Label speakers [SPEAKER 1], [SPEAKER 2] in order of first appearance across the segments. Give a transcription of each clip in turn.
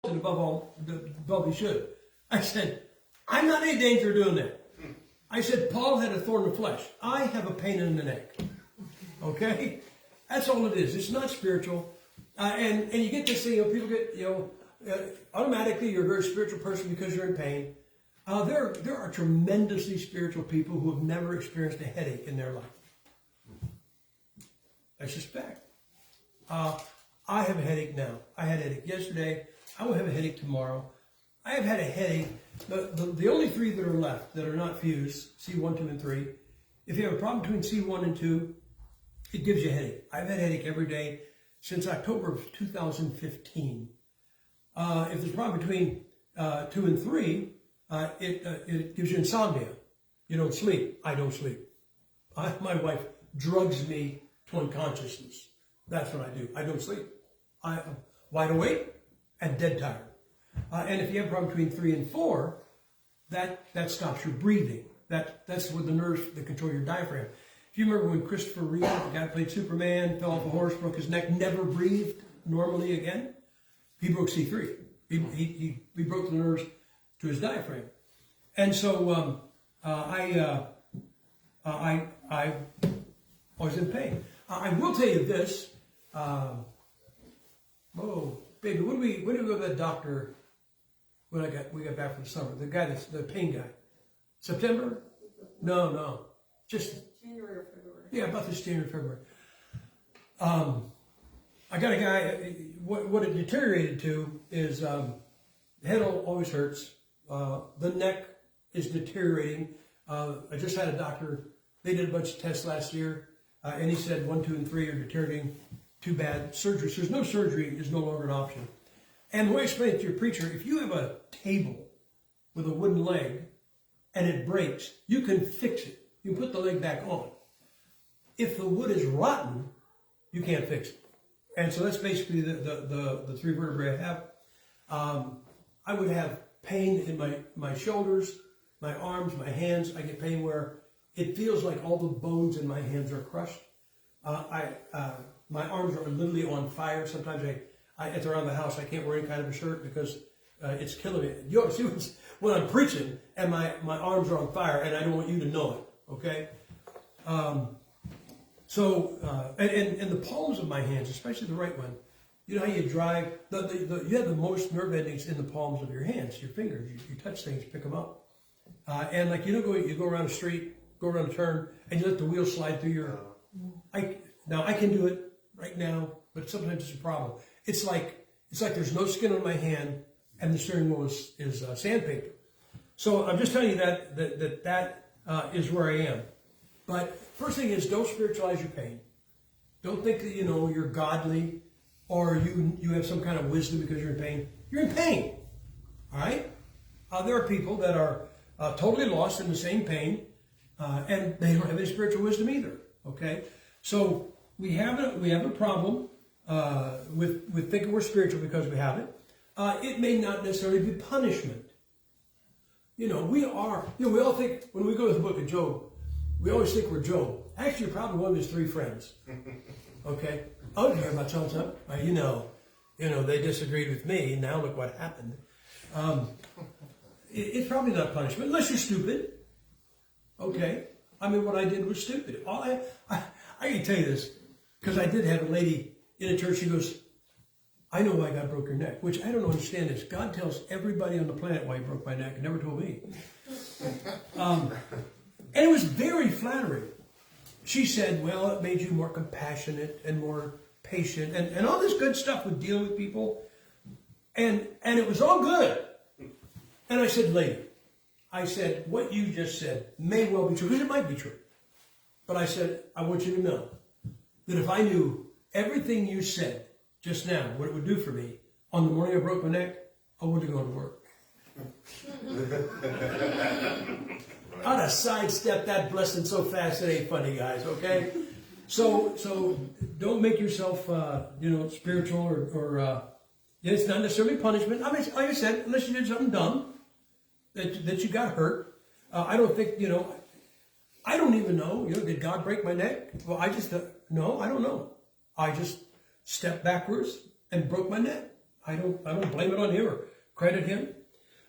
[SPEAKER 1] and above he should. I said, I'm not in danger of doing that. I said, Paul had a thorn in the flesh. I have a pain in the neck. Okay? That's all it is. It's not spiritual. And you get this thing, people get, automatically you're a very spiritual person because you're in pain. There are tremendously spiritual people who have never experienced a headache in their life. That's just fact. I have a headache now. I had a headache yesterday. I will have a headache tomorrow. I have had a headache. The only three that are left that are not fused, C1, 2, and 3, if you have a problem between C1 and 2, it gives you a headache. I've had a headache every day since October of 2015. If there's a problem between 2 and 3, it gives you insomnia. You don't sleep. I don't sleep. My wife drugs me to unconsciousness. That's what I do. I don't sleep. I'm wide awake and dead tired. And if you have a problem between 3 and 4, that stops your breathing. That's where the nerves that control your diaphragm. If you remember when Christopher Reeve, the guy who played Superman, fell off a horse, broke his neck, never breathed normally again, he broke C3. He broke the nerves to his diaphragm. And so I was in pain. I will tell you this. Baby, when did we go to that doctor when we got back from the summer? The guy the pain guy. September? No. Just
[SPEAKER 2] January or February.
[SPEAKER 1] Yeah, about this January, February. I got a guy, what it deteriorated to is the head always hurts. The neck is deteriorating. I just had a doctor, they did a bunch of tests last year, and he said 1, 2, and 3 are deteriorating too bad. Surgery, so there's no surgery, is no longer an option. And the way I explain it to your preacher, if you have a table with a wooden leg and it breaks, you can fix it. You can put the leg back on. If the wood is rotten, you can't fix it. And so that's basically the three vertebrae I have. I would have pain in my shoulders, my arms, my hands. I get pain where it feels like all the bones in my hands are crushed. My arms are literally on fire. Sometimes it's around the house. I can't wear any kind of a shirt because it's killing me. You ought to see when I'm preaching and my arms are on fire and I don't want you to know it. Okay? And the palms of my hands, especially the right one, you know how you drive, you have the most nerve endings in the palms of your hands, your fingers. You touch things, pick them up. And like, you go around a street, go around a turn, and you let the wheel slide through your... Now, I can do it right now, but sometimes it's a problem. It's like there's no skin on my hand, and the steering wheel is sandpaper. So I'm just telling you that is where I am. But first thing is, don't spiritualize your pain. Don't think that, you're godly or you have some kind of wisdom because you're in pain. You're in pain, all right? There are people that are totally lost in the same pain, and they don't have any spiritual wisdom either, okay? So we have a problem with thinking we're spiritual because we have it. It may not necessarily be punishment. We all think, when we go to the book of Job, we always think we're Job. Actually, you're probably one of his 3 friends. Okay? I don't care about so-and-so. They disagreed with me. Now look what happened. It's probably not punishment, unless you're stupid. Okay? What I did was stupid. I can tell you this, because I did have a lady in a church, she goes, I know why God broke your neck, which I don't understand this. God tells everybody on the planet why he broke my neck. He never told me. And it was very flattering. She said, well, it made you more compassionate and more patient and all this good stuff with dealing with people. And it was all good. And I said, lady, what you just said may well be true, because it might be true. But I said, I want you to know that if I knew everything you said just now, what it would do for me, on the morning I broke my neck, I wouldn't have gone to work. I'd have sidestepped that blessing so fast it ain't funny, guys, okay? So don't make yourself, spiritual or it's not necessarily punishment. Like I said, unless you did something dumb that you got hurt. I don't think, I don't even know, did God break my neck? Well, no, I don't know. I just stepped backwards and broke my neck. I don't blame it on him or credit him.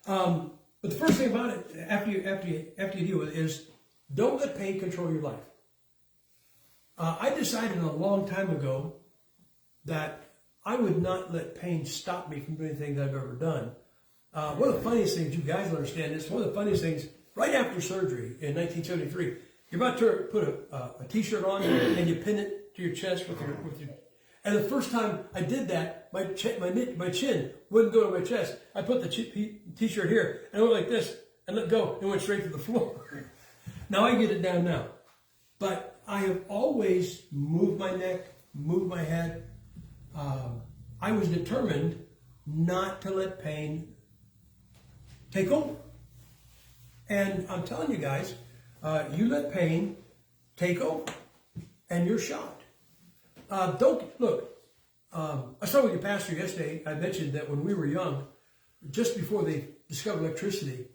[SPEAKER 1] But the first thing about it, after you deal with it, is don't let pain control your life. I decided a long time ago that I would not let pain stop me from doing anything that I've ever done. One of the funniest things, you guys will understand this, one of the funniest things, right after surgery in 1973, you're about to put a t-shirt on and you pin it to your chest with your and the first time I did that, my chin wouldn't go to my chest. I put the t-shirt here and I went like this and let go and went straight to the floor. Now I get it down now. But I have always moved my neck, moved my head. I was determined not to let pain take over. And I'm telling you guys, you let pain take over and you're shot. Don't look. I was talking with your pastor yesterday. I mentioned that when we were young, just before they discovered electricity,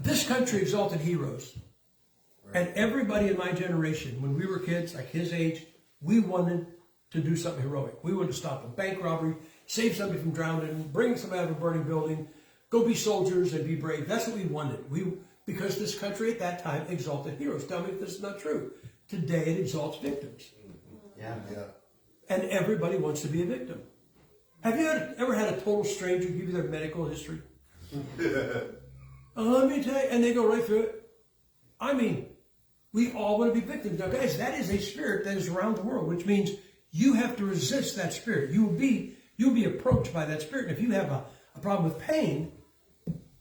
[SPEAKER 1] this country exalted heroes. And everybody in my generation, when we were kids, like his age, we wanted to do something heroic. We wanted to stop a bank robbery, save somebody from drowning, bring somebody out of a burning building, go be soldiers and be brave. That's what we wanted. Because this country at that time exalted heroes. Tell me if this is not true. Today it exalts victims.
[SPEAKER 2] Yeah.
[SPEAKER 1] And everybody wants to be a victim. Have you ever had a total stranger give you their medical history? Let me tell you, and they go right through it. I mean, we all want to be victims. Now, guys, that is a spirit that is around the world, which means you have to resist that spirit. You'll be approached by that spirit. And if you have a problem with pain,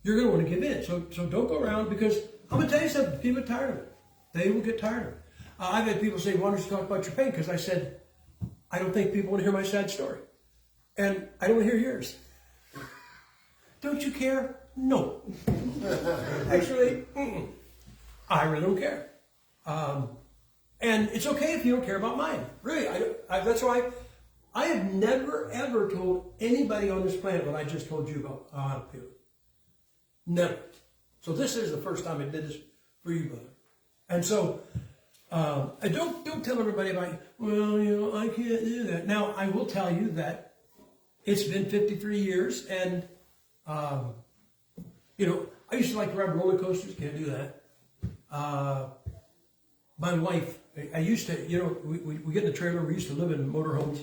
[SPEAKER 1] you're going to want to give in. So don't go around, because I'm going to tell you something. People get tired of it. They will get tired of it. I've had people say, why don't you talk about your pain? Because I said, I don't think people want to hear my sad story. And I don't want to hear yours. Don't you care? No. Actually, I really don't care. And it's okay if you don't care about mine. Really, that's why I have never, ever told anybody on this planet what I just told you about how I'm feeling. Never. So this is the first time I did this for you, brother. And so, I don't tell everybody about, well, I can't do that. Now, I will tell you that it's been 53 years, and, I used to like to ride roller coasters. Can't do that. My wife, I used to, we get in the trailer. We used to live in motorhomes.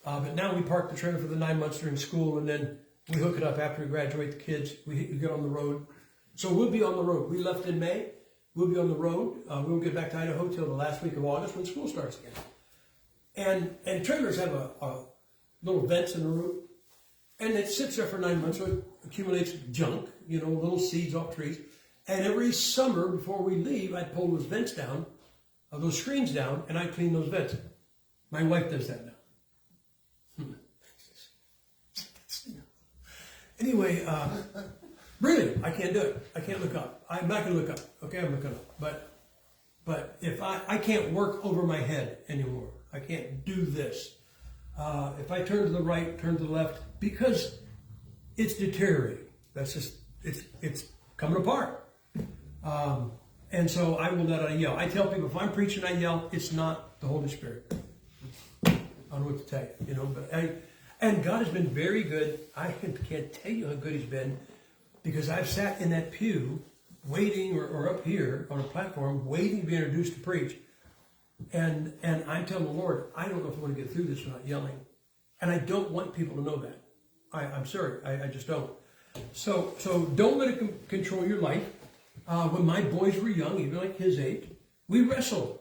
[SPEAKER 1] But now we park the trailer for the 9 months during school, and then we hook it up after we graduate the kids. We get on the road. So we'll be on the road. We left in May. We'll be on the road. We won't get back to Idaho till the last week of August when school starts again. And trailers have a little vents in the roof. And it sits there for 9 months, so it accumulates junk, little seeds off trees. And every summer before we leave, I pull those vents down, those screens down, and I clean those vents. My wife does that now. Anyway, really, I can't do it. I can't look up. I'm not going to look up. Okay, I'm looking up. But if I can't work over my head anymore. I can't do this. If I turn to the right, turn to the left, because it's deteriorating. That's just, it's coming apart. And so I will let out a yell. I tell people, if I'm preaching, I yell, it's not the Holy Spirit. I don't know what to tell you, but and God has been very good. I can't tell you how good He's been, because I've sat in that pew waiting, or up here on a platform, waiting to be introduced to preach. And I'm telling the Lord, I don't know if I want to get through this without yelling. And I don't want people to know that. I'm sorry, I just don't. So don't let it control your life. When my boys were young, even like his age, we wrestled.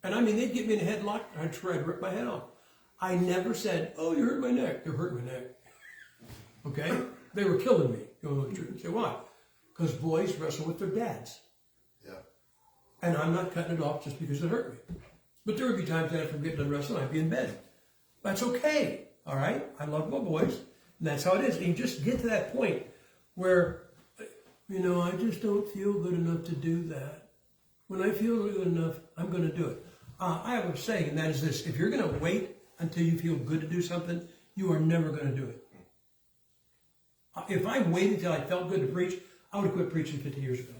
[SPEAKER 1] And I mean, they'd get me in a headlock, I'd try to rip my head off. I never said, oh, you hurt my neck. They're hurting my neck. Okay? They were killing me. Say, why? Because boys wrestle with their dads.
[SPEAKER 2] Yeah.
[SPEAKER 1] And I'm not cutting it off just because it hurt me. But there would be times that after getting done wrestling, I'd be in bed. That's okay. All right? I love my boys. And that's how it is. And you just get to that point where, I just don't feel good enough to do that. When I feel good enough, I'm going to do it. I have a saying, and that is this. If you're going to wait until you feel good to do something, you are never going to do it. If I waited until I felt good to preach, I would have quit preaching 50 years ago.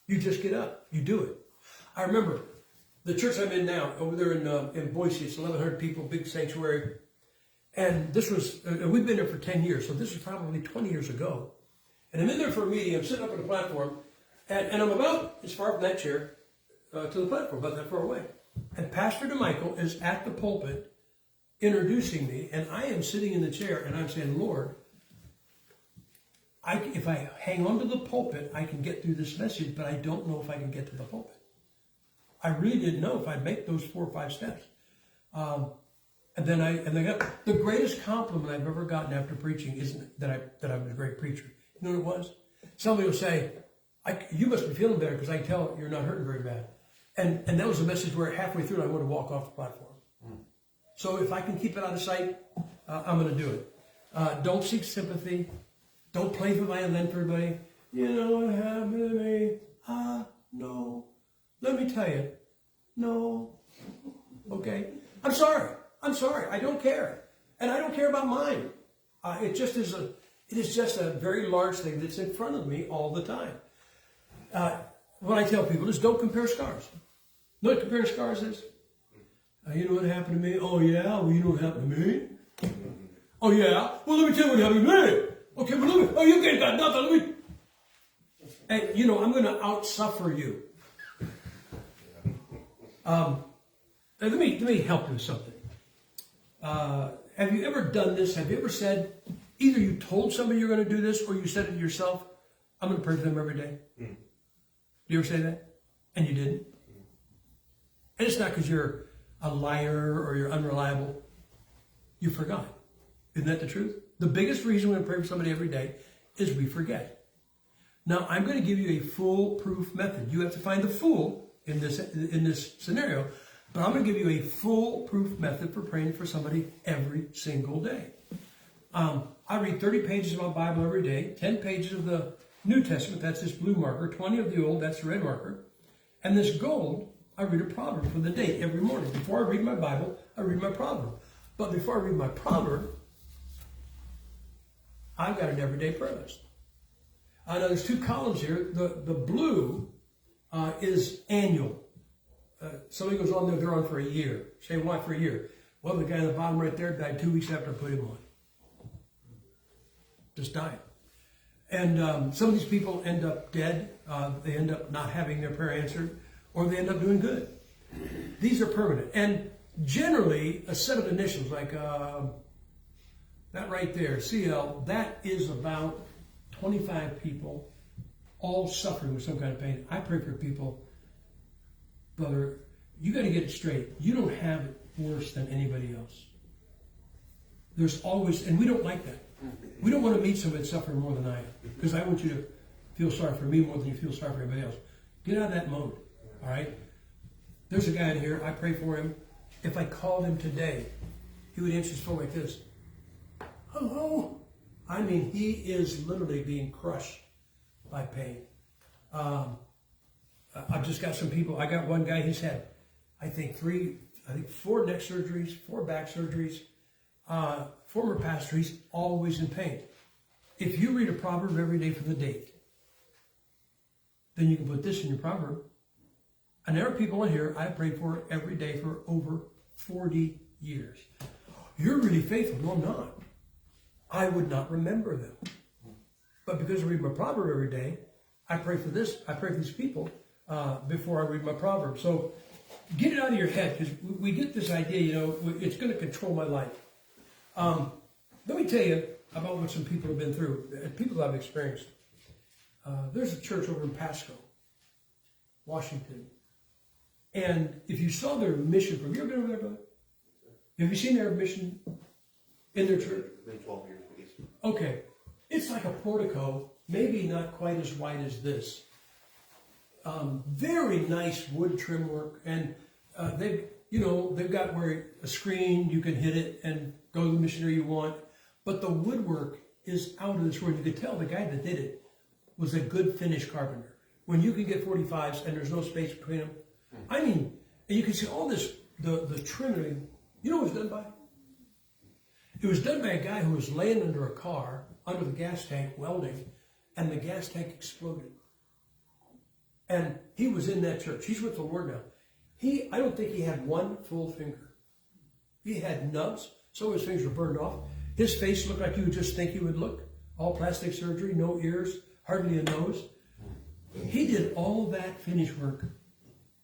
[SPEAKER 1] You just get up. You do it. I remember the church I'm in now, over there in Boise, it's 1,100 people, big sanctuary. And this was, we've been there for 10 years, so this was probably 20 years ago. And I'm in there for a meeting, I'm sitting up on the platform, and I'm about as far from that chair to the platform, about that far away. And Pastor DeMichael is at the pulpit introducing me, and I am sitting in the chair, and I'm saying, Lord, if I hang on to the pulpit, I can get through this message, but I don't know if I can get to the pulpit. I really didn't know if I'd make those 4 or 5 steps. And then I got the greatest compliment I've ever gotten after preaching isn't that I was a great preacher. You know what it was? Somebody will say, you must be feeling better because I can tell you're not hurting very bad. And that was a message where halfway through I want to walk off the platform. So if I can keep it out of sight, I'm going to do it. Don't seek sympathy. Don't play the violin for everybody. You know what happened to me? No. Let me tell you. No. Okay? I'm sorry. I don't care. And I don't care about mine. It is just a very large thing that's in front of me all the time. What I tell people is don't compare scars. You know what comparing scars is? You know what happened to me? Oh, yeah? Well, you know what happened to me? Oh, yeah? Well, let me tell you what happened to me. Okay, well, let me... Oh, you guys got nothing. Let me... Hey, you know, I'm going to out-suffer you. Let me help you with something. Have you ever done this? Have you ever said, either you told somebody you're going to do this or you said it yourself, I'm going to pray for them every day? Do you ever say that? And you didn't? And it's not because you're a liar or you're unreliable. You forgot. Isn't that the truth? The biggest reason we pray for somebody every day is we forget. Now, I'm going to give you a foolproof method. You have to find the fool in this scenario, but I'm going to give you a foolproof method for praying for somebody every single day. I read 30 pages of my Bible every day, 10 pages of the New Testament, that's this blue marker, 20 of the Old, that's the red marker, and this gold, I read a proverb for the day every morning. Before I read my Bible, I read my proverb. But before I read my proverb, I've got an everyday prayer list. Now there's 2 columns here. The blue is annual. Somebody goes on there, they're on for a year. Say, why for a year? Well, the guy on the bottom right there died 2 weeks after I put him on. Just died. And some of these people end up dead. They end up not having their prayer answered, or they end up doing good. These are permanent. And generally, a set of initials, like that right there, CL, that is about 25 people all suffering with some kind of pain. I pray for people, brother, you got to get it straight. You don't have it worse than anybody else. There's always, and we don't like that. We don't want to meet somebody suffering more than I am, because I want you to feel sorry for me more than you feel sorry for anybody else. Get out of that mode, all right? There's a guy in here, I pray for him. If I called him today, he would answer his phone like this. Hello? I mean, he is literally being crushed by pain. I've just got some people. I got one guy, he's had, I think 4 neck surgeries, 4 back surgeries. Former pastor, he's always in pain. If you read a proverb every day for the date, then you can put this in your proverb. And there are people in here I pray for every day for over 40 years. You're really faithful. No, I'm not. I would not remember them. But because I read my proverb every day, I pray for this. I pray for these people before I read my proverb. So get it out of your head, because we get this idea, you know, it's going to control my life. Let me tell you about what some people have been through, people I've experienced. There's a church over in Pasco, Washington. And if you saw their mission, have you ever been over there, brother? Have you seen their mission in their church?
[SPEAKER 2] Been 12 years, please.
[SPEAKER 1] Okay. It's like a portico, maybe not quite as wide as this. Very nice wood trim work. And they've got where a screen, you can hit it and go to the missionary you want. But the woodwork is out of this world. You could tell the guy that did it was a good finish carpenter. When you can get 45s and there's no space between them. I mean, and you can see all this, the trimming. You know what it was done by? It was done by a guy who was laying under a car, under the gas tank, welding, and the gas tank exploded. And he was in that church. He's with the Lord now. I don't think he had one full finger. He had nubs. So his fingers were burned off. His face looked like you would just think he would look. All plastic surgery, no ears, hardly a nose. He did all that finish work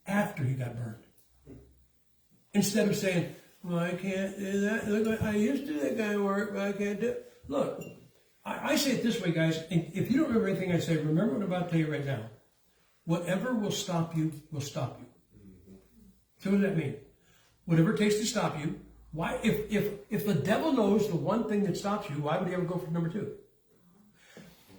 [SPEAKER 1] after he got burned. Instead of saying, well, I can't do that. Look, like I used to do that kind of work, but I can't do it. Look, I say it this way, guys. If you don't remember anything I say, remember what I'm about to tell you right now. Whatever will stop you will stop you. So what does that mean? Whatever it takes to stop you. Why? If the devil knows the one thing that stops you, why would he ever go for number two?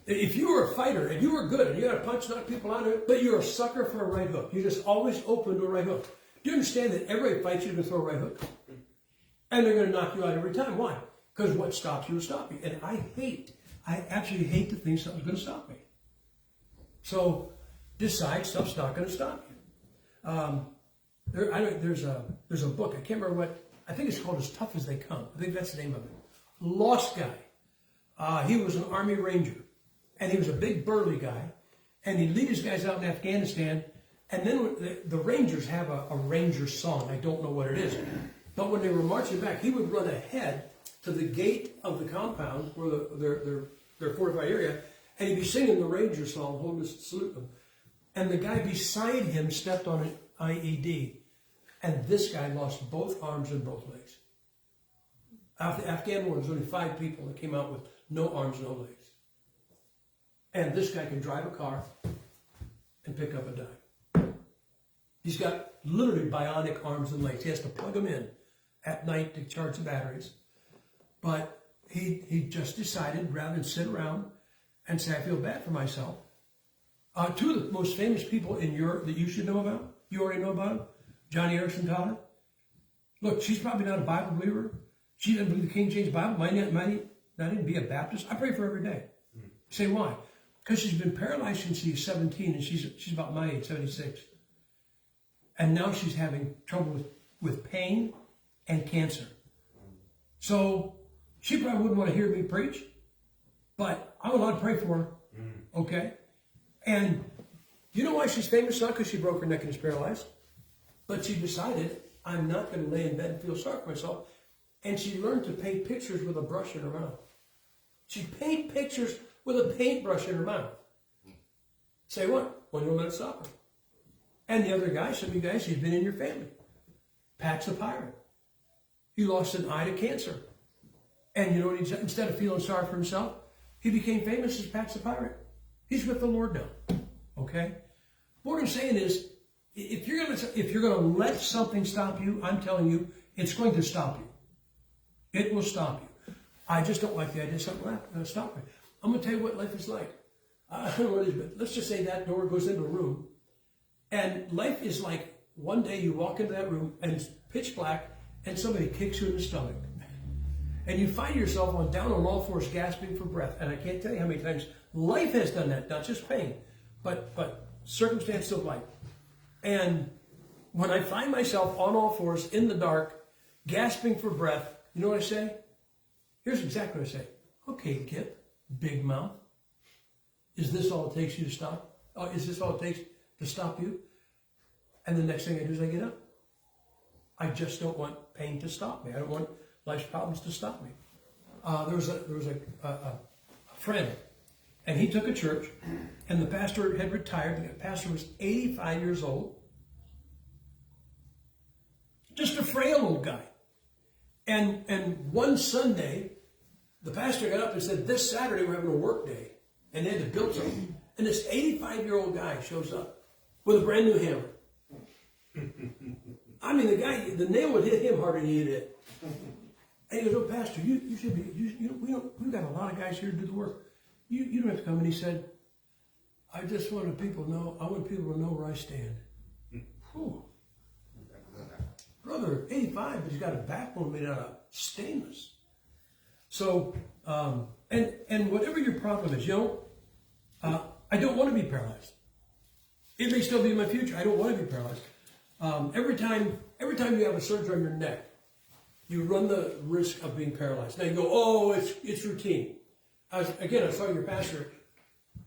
[SPEAKER 1] If you were a fighter and you were good and you had to punch, knock people out of it, but you're a sucker for a right hook. You're just always open to a right hook. Do you understand that everybody fights you to throw a right hook? And they're going to knock you out every time. Why? Because what stops you will stop you. And I absolutely hate to think something's going to stop me. So decide stuff's not going to stop you. There's a book, I can't remember what, I think it's called As Tough as They Come. I think that's the name of it. Lost guy. He was an Army Ranger. And he was a big burly guy. And he'd lead his guys out in Afghanistan. And then the Rangers have a Ranger song. I don't know what it is. But when they were marching back, he would run ahead to the gate of the compound, where their fortified area, and he'd be singing the Ranger song, holding his salute them. And the guy beside him stepped on an IED. And this guy lost both arms and both legs. After the Afghan war, there's only 5 people that came out with no arms, no legs. And this guy can drive a car and pick up a dime. He's got literally bionic arms and legs. He has to plug them in at night to charge the batteries. But he just decided, rather than sit around and say, I feel bad for myself. 2 of the most famous people in Europe that you should know about, you already know about them, Johnny Erickson Todd. Look, she's probably not a Bible believer. She doesn't believe the King James Bible. Might not even be a Baptist. I pray for her every day. Say why? Because she's been paralyzed since she's 17, and she's about my age, 76. And now she's having trouble with pain and cancer. So she probably wouldn't want to hear me preach, but I'm allowed to pray for her. Okay? And you know why she's famous? Not because she broke her neck and is paralyzed, but she decided, I'm not going to lay in bed and feel sorry for myself. And she learned to paint pictures with a brush in her mouth. She'd paint pictures with a paintbrush in her mouth. Say what? Well, you'll let it stop her. And the other guy, some of you guys, he's been in your family. Pat's the pirate. He lost an eye to cancer. And you know what? Instead of feeling sorry for himself, he became famous as Pat's the pirate. He's with the Lord now. Okay? What I'm saying is, if you're going to let something stop you, I'm telling you, it's going to stop you. It will stop you. I just don't like the idea of something going to stop me. I'm going to tell you what life is like. I don't know what it is, but let's just say that door goes into a room. And life is like, one day you walk into that room and it's pitch black and somebody kicks you in the stomach. And you find yourself down on all fours gasping for breath. And I can't tell you how many times life has done that. Not just pain, but circumstance of life. And when I find myself on all fours in the dark, gasping for breath, you know what I say? Here's exactly what I say. Okay, Gipp, big mouth. Is this all it takes you to stop? Is this all it takes to stop you? And the next thing I do is I get up. I just don't want pain to stop me. I don't want life's problems to stop me. There was a friend, and he took a church, and the pastor had retired. The pastor was 85 years old. Just a frail old guy. And one Sunday, the pastor got up and said, this Saturday we're having a work day. And they had to build something. And this 85-year-old guy shows up with a brand new hammer. I mean, the nail would hit him harder than he hit it. And he goes, oh, Pastor, you should be, we've got a lot of guys here to do the work. You don't have to come. And he said, I just want people to know where I stand. Whew. Brother, 85, but he's got a backbone made out of stainless. So, and whatever your problem is, I don't want to be paralyzed. It may still be in my future. I don't want to be paralyzed. Every time you have a surgery on your neck, you run the risk of being paralyzed. Now you go, oh, it's routine. I was talking to your pastor.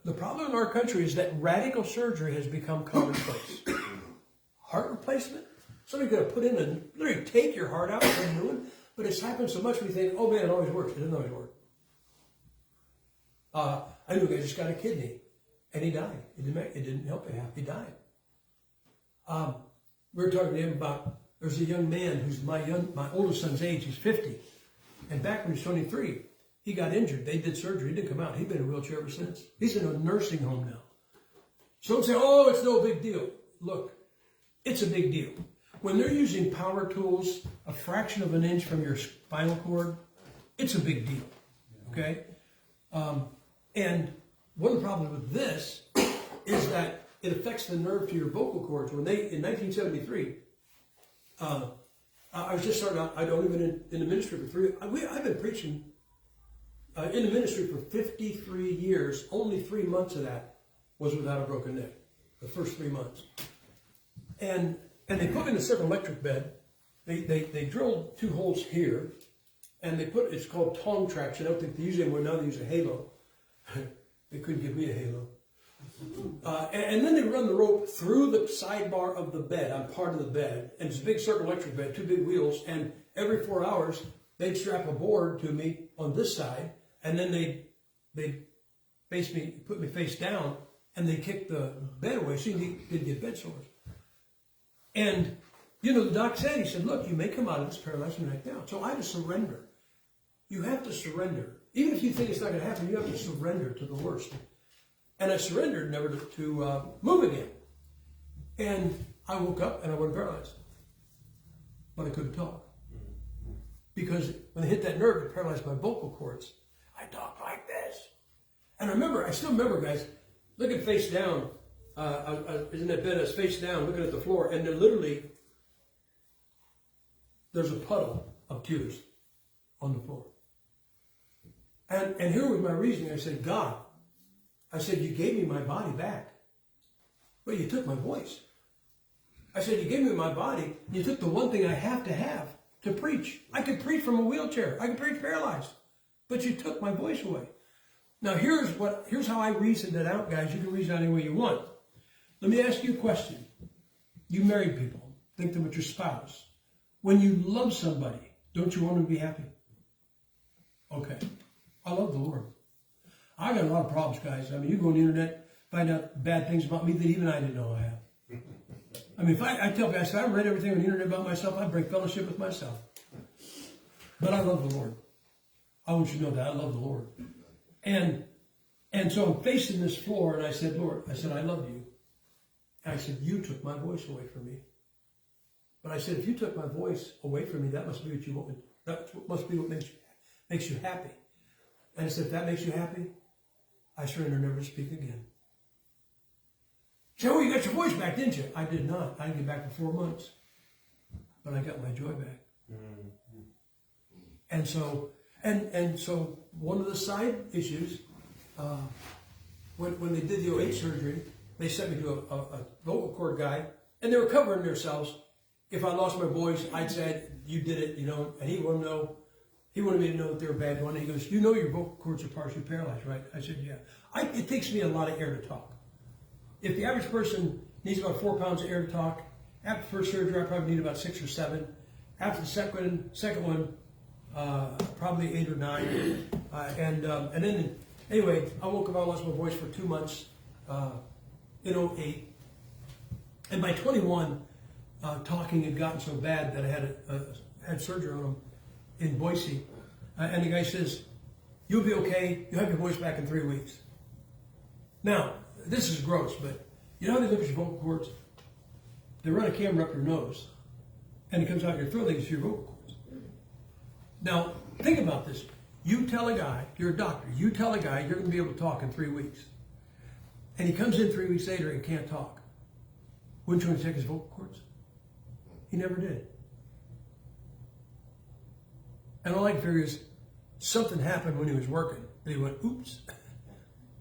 [SPEAKER 1] The problem in our country is that radical surgery has become commonplace. Heart replacement? Somebody's going to put in and literally take your heart out and do it. But it's happened so much we think, oh man, it always works. It doesn't always work. I knew a guy just got a kidney, and he died. It didn't help him. He died. We were talking to him about, there's a young man who's my oldest son's age. He's 50. And back when he was 23, he got injured. They did surgery. He didn't come out. He's been in a wheelchair ever since. He's in a nursing home now. So don't say, oh, it's no big deal. Look, it's a big deal. When they're using power tools a fraction of an inch from your spinal cord, it's a big deal. Okay? And one of the problems with this is that it affects the nerve to your vocal cords. When in 1973, I was just starting out, I'd only been in the ministry for I've been preaching in the ministry for 53 years. Only 3 months of that was without a broken neck. The first 3 months. And they put me in a circle electric bed. They drilled 2 holes here, and it's called tongue traction. I don't think they use it anymore. Now they use a halo. They couldn't give me a halo. And then they run the rope through the sidebar of the bed. I'm part of the bed. And it's a big circle electric bed, 2 big wheels. And every 4 hours, they'd strap a board to me on this side. And then they'd put me face down, and they kick the bed away so you didn't get bed sores. And, the doc said, he said, look, you may come out of this paralyzed right now. So I had to surrender. You have to surrender. Even if you think it's not going to happen, you have to surrender to the worst. And I surrendered never to move again. And I woke up and I wasn't paralyzed. But I couldn't talk. Because when they hit that nerve, it paralyzed my vocal cords. I talked like this. And I still remember, guys, looking face down. I was in that bed, I was face down, looking at the floor, and there's a puddle of tears on the floor. And here was my reasoning. I said, God, you gave me my body back, but you took my voice. I said, you gave me my body, and you took the one thing I have to preach. I could preach from a wheelchair. I could preach paralyzed, but you took my voice away. Now, here's how I reasoned it out, guys. You can reason it any way you want. Let me ask you a question. You married people, think them with your spouse. When you love somebody, don't you want them to be happy? Okay. I love the Lord. I got a lot of problems, guys. I mean, you go on the internet, find out bad things about me that even I didn't know I have. I mean, I tell guys, if I read everything on the internet about myself, I'd break fellowship with myself. But I love the Lord. I want you to know that. I love the Lord. And so I'm facing this floor, and I said, Lord, I love you. And I said, you took my voice away from me. But I said, if you took my voice away from me, that must be what you want. That must be what makes you happy. And I said, if that makes you happy, I surrender never to speak again. Joe, you got your voice back, didn't you? I did not. I didn't get back for 4 months. But I got my joy back. Mm-hmm. And so one of the side issues, when they did the OH surgery, they sent me to a vocal cord guy, and they were covering themselves. If I lost my voice, I'd say, you did it, and he wanted to know. He wanted me to know that they were bad one. He goes, you know your vocal cords are partially paralyzed, right? I said, yeah. It takes me a lot of air to talk. If the average person needs about 4 pounds of air to talk, after the first surgery, I probably need about 6 or 7. After the second one, probably 8 or 9. And then, anyway, I woke up, I lost my voice for 2 months in 2008. And by 21, talking had gotten so bad that I had surgery on them in Boise. And the guy says, you'll be okay. You'll have your voice back in 3 weeks. Now, this is gross, but you know how they look at your vocal cords? They run a camera up your nose, and it comes out your throat, they can see your vocal cords. Now, think about this. You tell a guy, you're a doctor, you tell a guy you're going to be able to talk in 3 weeks. And he comes in 3 weeks later and can't talk. Wouldn't you want to check his vocal cords? He never did. And all I can figure is something happened when he was working. And he went, oops.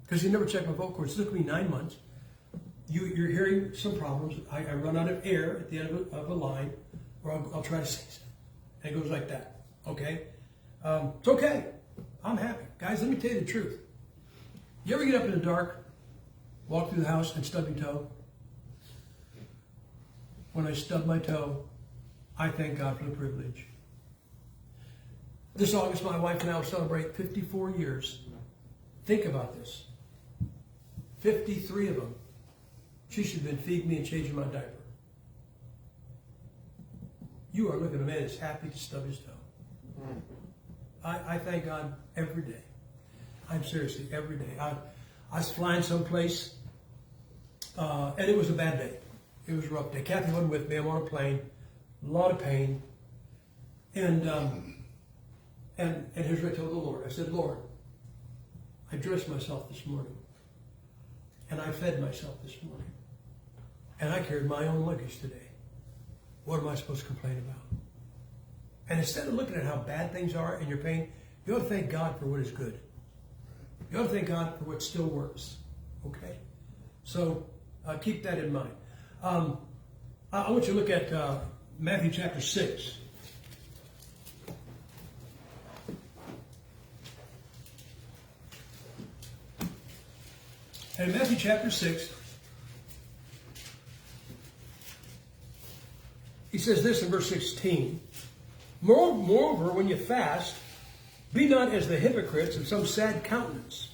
[SPEAKER 1] Because he never checked my vocal cords. It took me 9 months. You're hearing some problems. I run out of air at the end of a line, or I'll try to say something. And it goes like that. Okay? It's okay. I'm happy. Guys, let me tell you the truth. You ever get up in the dark, walk through the house, and stub your toe? When I stub my toe, I thank God for the privilege. This August, my wife and I will celebrate 54 years. Think about this. 53 of them. She should have been feeding me and changing my diaper. You are looking at a man that's happy to stub his toe. I thank God every day. I'm seriously, every day. I was flying someplace, and it was a bad day. It was a rough day. Kathy wasn't with me. I'm on a plane, a lot of pain. And here's what I told the Lord. I said, Lord, I dressed myself this morning, and I fed myself this morning, and I carried my own luggage today. What am I supposed to complain about? And instead of looking at how bad things are and your pain, you ought to thank God for what is good. You ought to thank God for what still works. Okay? So keep that in mind. I want you to look at Matthew chapter 6. And in Matthew chapter 6, he says this in verse 16. Moreover, when you fast, be not as the hypocrites of some sad countenance.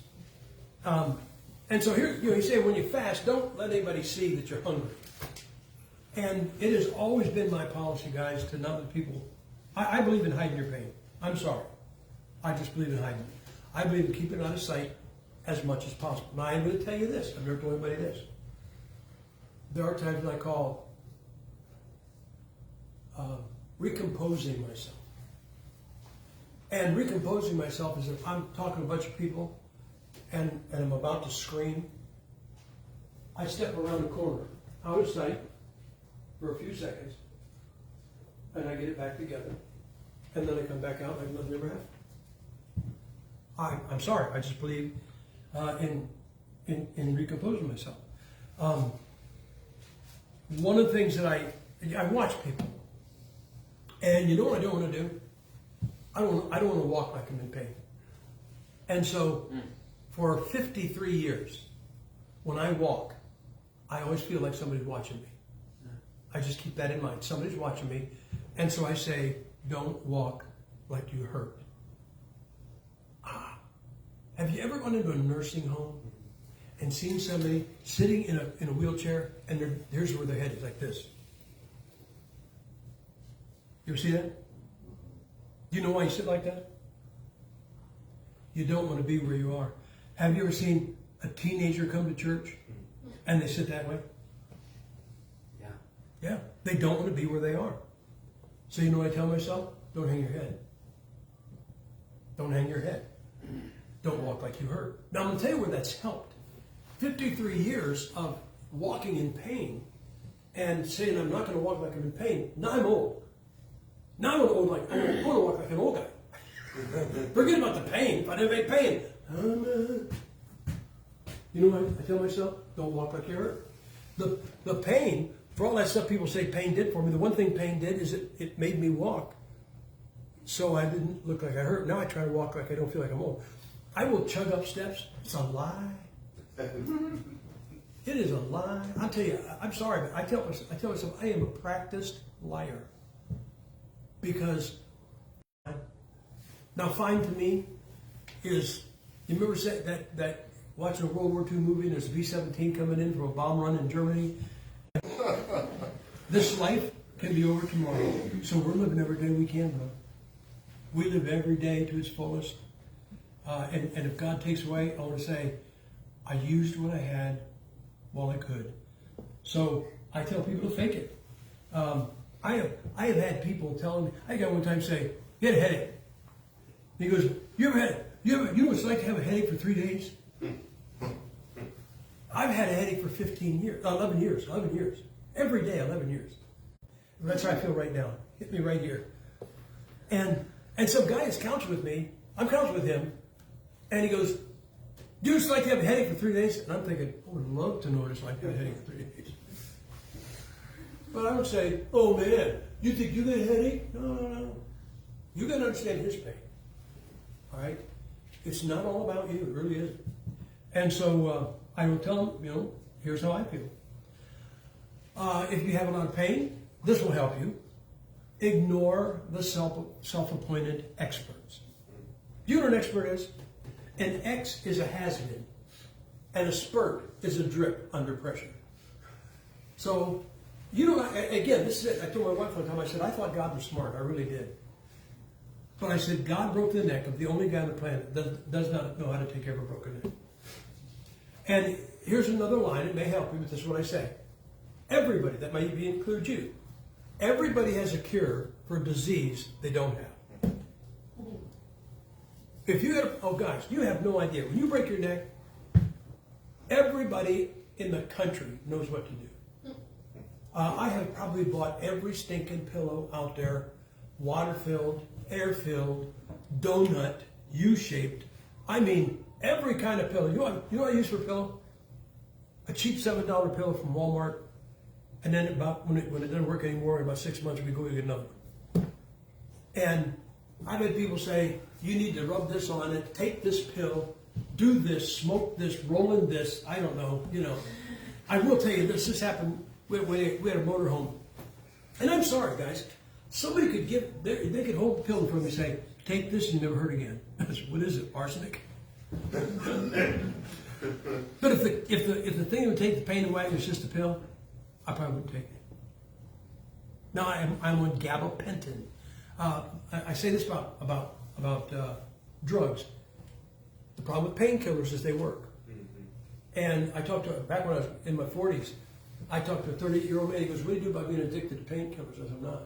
[SPEAKER 1] And so here, you say when you fast, don't let anybody see that you're hungry. And it has always been my policy, guys, to not let people. I believe in hiding your pain. I'm sorry. I just believe in hiding it. I believe in keeping it out of sight as much as possible. Now, I'm going to tell you this. I've never told anybody this. There are times when I call recomposing myself. And recomposing myself is if I'm talking to a bunch of people and I'm about to scream, I step around the corner, out of sight, for a few seconds, and I get it back together. And then I come back out like nothing ever happened. I'm sorry, I just believe in recomposing myself. One of the things that I watch people, and you know what I don't want to do? I don't want to walk like I'm in pain. And so, for 53 years, when I walk, I always feel like somebody's watching me. I just keep that in mind. Somebody's watching me. And so I say, don't walk like you hurt. Have you ever gone into a nursing home and seen somebody sitting in a wheelchair and here's where their head is like this? You ever see that? Do you know why you sit like that? You don't want to be where you are. Have you ever seen a teenager come to church and they sit that way? Yeah. They don't want to be where they are. So you know what I tell myself? Don't hang your head. Don't hang your head. Don't walk like you hurt. Now I'm going to tell you where that's helped. 53 years of walking in pain and saying I'm not going to walk like I'm in pain. Now I'm old. Now I want to walk like an old guy. Forget about the pain. If I didn't make pain. You know what I tell myself? Don't walk like you're hurt. The pain, for all that stuff people say pain did for me, the one thing pain did is it made me walk. So I didn't look like I hurt. Now I try to walk like I don't feel like I'm old. I will chug up steps. It's a lie. It is a lie. I'll tell you, I'm sorry, but I tell myself I am a practiced liar. Because now fine to me is, you remember that watching a World War II movie and there's a B-17 coming in from a bomb run in Germany? This life can be over tomorrow. So we're living every day we can, bro. We live every day to its fullest. And if God takes away, I want to say, I used what I had while I could. So I tell people to fake it. I have had people telling me, I got one time say, you had a headache. And he goes, you know what it's like to have a headache for 3 days? I've had a headache for 11 years. Every day, 11 years. That's how I feel right now. Hit me right here. And some guy is counseling with me. I'm counseling with him. And he goes, do you just like to have a headache for 3 days? And I'm thinking, I would love to know what it's like to have a headache for 3 days. But I would say, oh man, you think you get a headache? No. You got to understand his pain. All right? It's not all about you. It really isn't. And so I will tell him, here's how I feel. If you have a lot of pain, this will help you. ignore the self-appointed experts. Do you know what an expert is? An X is a has-been, and a spurt is a drip under pressure. So, again, this is it. I told my wife one time, I said, I thought God was smart. I really did. But I said, God broke the neck of the only guy on the planet that does not know how to take care of a broken neck. And here's another line. It may help you, but this is what I say. Everybody, that might be include you, everybody has a cure for a disease they don't have. If you have, oh guys, you have no idea. When you break your neck, everybody in the country knows what to do. I have probably bought every stinking pillow out there, water-filled, air-filled, donut, U-shaped. I mean, every kind of pillow. You know what I use for a pillow? A cheap $7 pillow from Walmart. And then about when it doesn't work anymore, in about 6 months, we go and get another one. And I've had people say, you need to rub this on it, take this pill, do this, smoke this, roll in this, I don't know, I will tell you this happened when we had a motorhome. And I'm sorry, guys. Somebody could they could hold the pill in front of me and say, take this and you never hurt again. I said, what is it, arsenic? But if the thing that would take the pain away was just a pill, I probably wouldn't take it. Now I'm on gabapentin. I say this about drugs. The problem with painkillers is they work. And I talked to, back when I was in my 40s, I talked to a 38-year-old man. He goes, what do you do about being addicted to painkillers? I said, I'm not.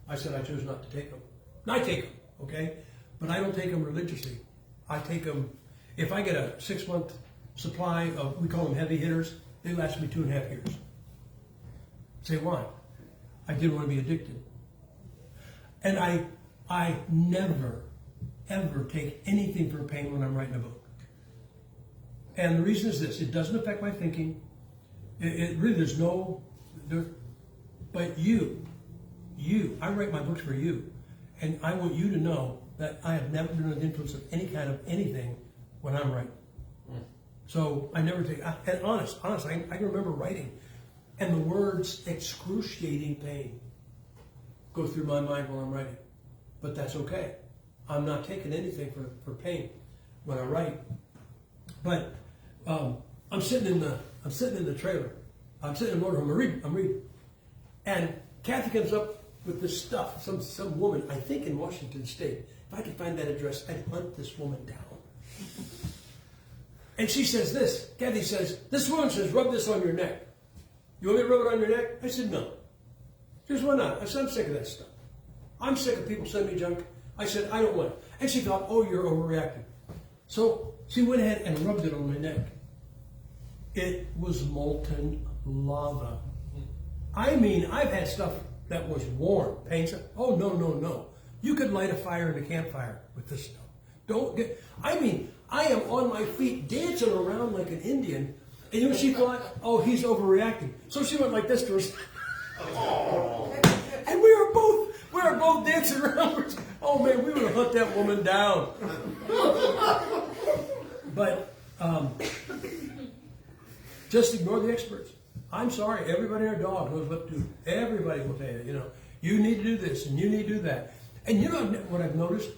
[SPEAKER 1] I said, I choose not to take them. And I take them, okay? But I don't take them religiously. I take them, if I get a 6-month supply of, we call them heavy hitters, they last me 2.5 years. Say, why? I didn't want to be addicted. And I never, ever take anything for pain when I'm writing a book. And the reason is this, it doesn't affect my thinking. It really, there's no, but you, I write my books for you. And I want you to know that I have never been under the influence of any kind of anything when I'm writing. So I never take, and honest, I can remember writing, and the words excruciating pain go through my mind while I'm writing. But that's okay. I'm not taking anything for pain when I write. But I'm sitting in the trailer. I'm sitting in the motorhome. I'm reading. And Kathy comes up with this stuff. Some woman, I think in Washington State. If I could find that address, I'd hunt this woman down. And she says this. Kathy says, this woman says, rub this on your neck. You want me to rub it on your neck? I said, no. Here's why not. I said, I'm sick of that stuff. I'm sick of people sending me junk. I said, I don't want it. And she thought, oh, you're overreacting. So she went ahead and rubbed it on my neck. It was molten lava. I mean, I've had stuff that was warm. Pain. Oh, no. You could light a fire in a campfire with this stuff. I am on my feet dancing around like an Indian. And you know what she thought? Oh, he's overreacting. So she went like this to us. And we were both dancing around. Oh man, we would have hunt that woman down. But just ignore the experts. I'm sorry, everybody and their dog knows what to do. Everybody will tell you, you need to do this and you need to do that. And you know what I've noticed?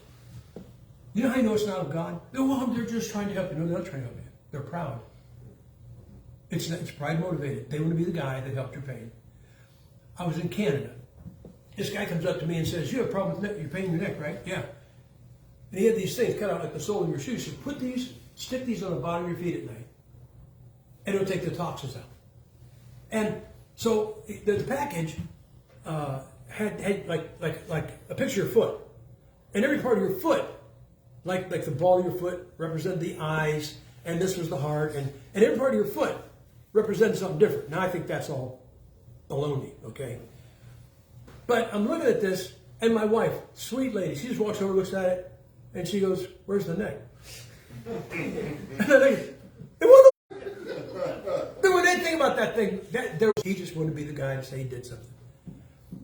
[SPEAKER 1] You know how you know it's not of God? Well, they're just trying to help you. No, they're not trying to help you. They're proud. It's pride motivated. They want to be the guy that helped your pain. I was in Canada. This guy comes up to me and says, you have a problem with your pain in your neck, right? Yeah. And he had these things cut out like the sole of your shoes. He said, stick these on the bottom of your feet at night. And it'll take the toxins out. And so the package had like a picture of your foot. And every part of your foot, like the ball of your foot represented the eyes, and this was the heart, and every part of your foot represented something different. Now I think that's all baloney, okay? But I'm looking at this, and my wife, sweet lady, she just walks over, looks at it, and she goes, where's the neck? And I think, there wasn't anything about that thing. He just wanted to be the guy to say he did something.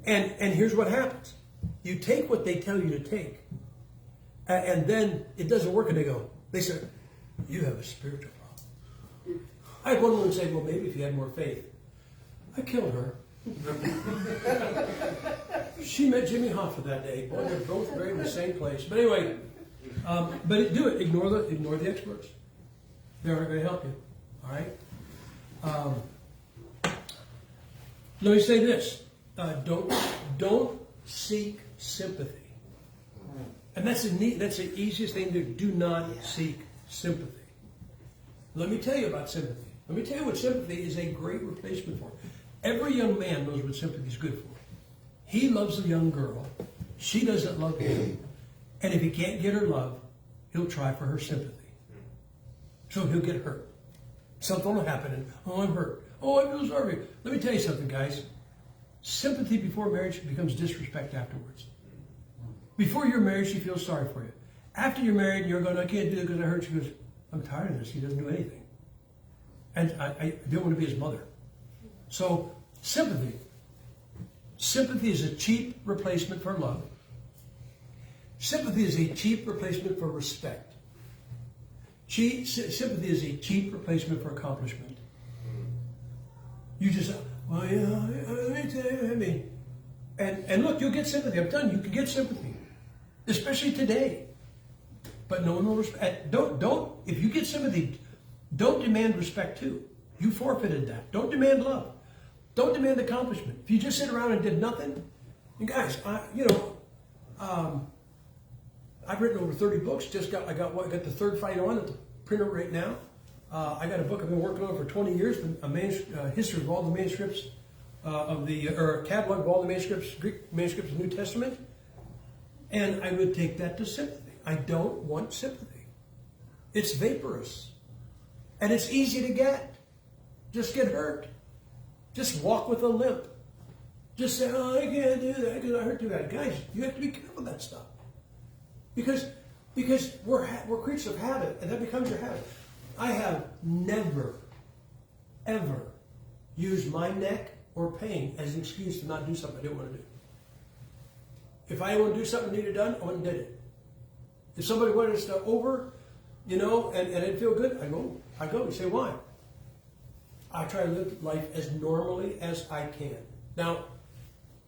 [SPEAKER 1] And here's what happens. You take what they tell you to take, and then it doesn't work, and they say, you have a spiritual problem. I had one woman say, well, maybe if you had more faith. I killed her. She met Jimmy Hoffa that day. Boy, they're both buried in the same place. But anyway, do it. Ignore the experts. They're not going to help you. All right. Let me say this: don't seek sympathy. And that's the easiest thing to do. Do not seek sympathy. Let me tell you about sympathy. Let me tell you what sympathy is a great replacement for. Every young man knows what sympathy is good for. He loves a young girl. She doesn't love him. And if he can't get her love, he'll try for her sympathy. So he'll get hurt. Something will happen and, oh, I'm hurt. Oh, I feel sorry. Let me tell you something, guys. Sympathy before marriage becomes disrespect afterwards. Before you're married, she feels sorry for you. After you're married and you're going, I can't do it because I hurt. She goes, I'm tired of this. He doesn't do anything. And I don't want to be his mother. So, sympathy. Sympathy is a cheap replacement for love. Sympathy is a cheap replacement for respect. Sympathy is a cheap replacement for accomplishment. You just, well, yeah, let me tell you, I mean, and look, you'll get sympathy. I'm telling you, you can get sympathy, especially today. But no one will respect. Don't. If you get sympathy, don't demand respect too. You forfeited that. Don't demand love. Don't demand accomplishment. If you just sit around and did nothing, you guys, I've written over 30 books. I got the third fight on at the printer right now. I got a book I've been working on for 20 years, a history of all the manuscripts or a catalog of all the manuscripts, Greek manuscripts of the New Testament. And I would take that to sympathy. I don't want sympathy. It's vaporous. And it's easy to get. Just get hurt. Just walk with a limp. Just say, oh, I can't do that because I hurt too bad. Guys, you have to be careful with that stuff. Because we're creatures of habit, and that becomes your habit. I have never, ever used my neck or pain as an excuse to not do something I didn't want to do. If I didn't want to do something I needed done, I went and did it. If somebody wanted us to over, and it didn't feel good, I go. You say, why? I try to live life as normally as I can. Now,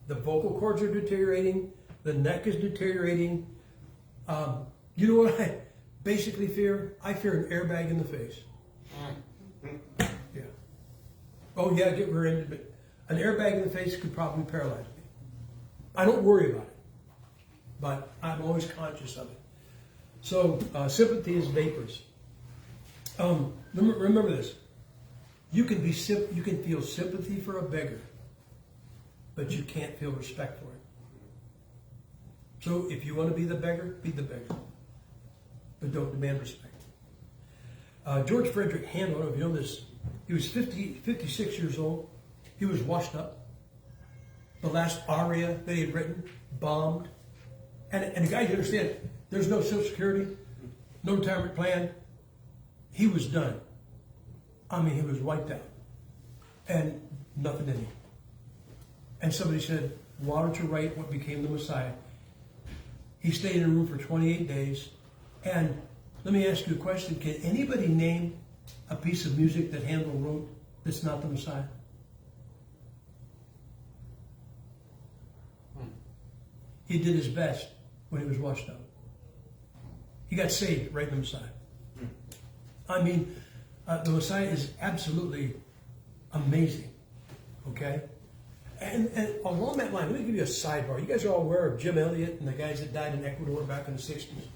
[SPEAKER 1] the vocal cords are deteriorating. The neck is deteriorating. You know what I basically fear? I fear an airbag in the face. Yeah. Oh, yeah, get rear-ended, but an airbag in the face could probably paralyze me. I don't worry about it, but I'm always conscious of it. So, sympathy is vaporous. Remember this. You can feel sympathy for a beggar, but you can't feel respect for it. So if you want to be the beggar, be the beggar. But don't demand respect. George Frederick Handel, I don't know if you know this, he was 56 years old. He was washed up. The last aria that he had written, bombed. And the guys, you understand, there's no Social Security, no retirement plan. He was done. I mean, he was wiped out. And nothing in him. And somebody said, why don't you write what became the Messiah? He stayed in a room for 28 days. And let me ask you a question. Can anybody name a piece of music that Handel wrote that's not the Messiah? He did his best when he was washed up. He got saved right in the Messiah. I mean, the Messiah is absolutely amazing. Okay? And along that line, let me give you a sidebar. You guys are all aware of Jim Elliot and the guys that died in Ecuador back in the 60s.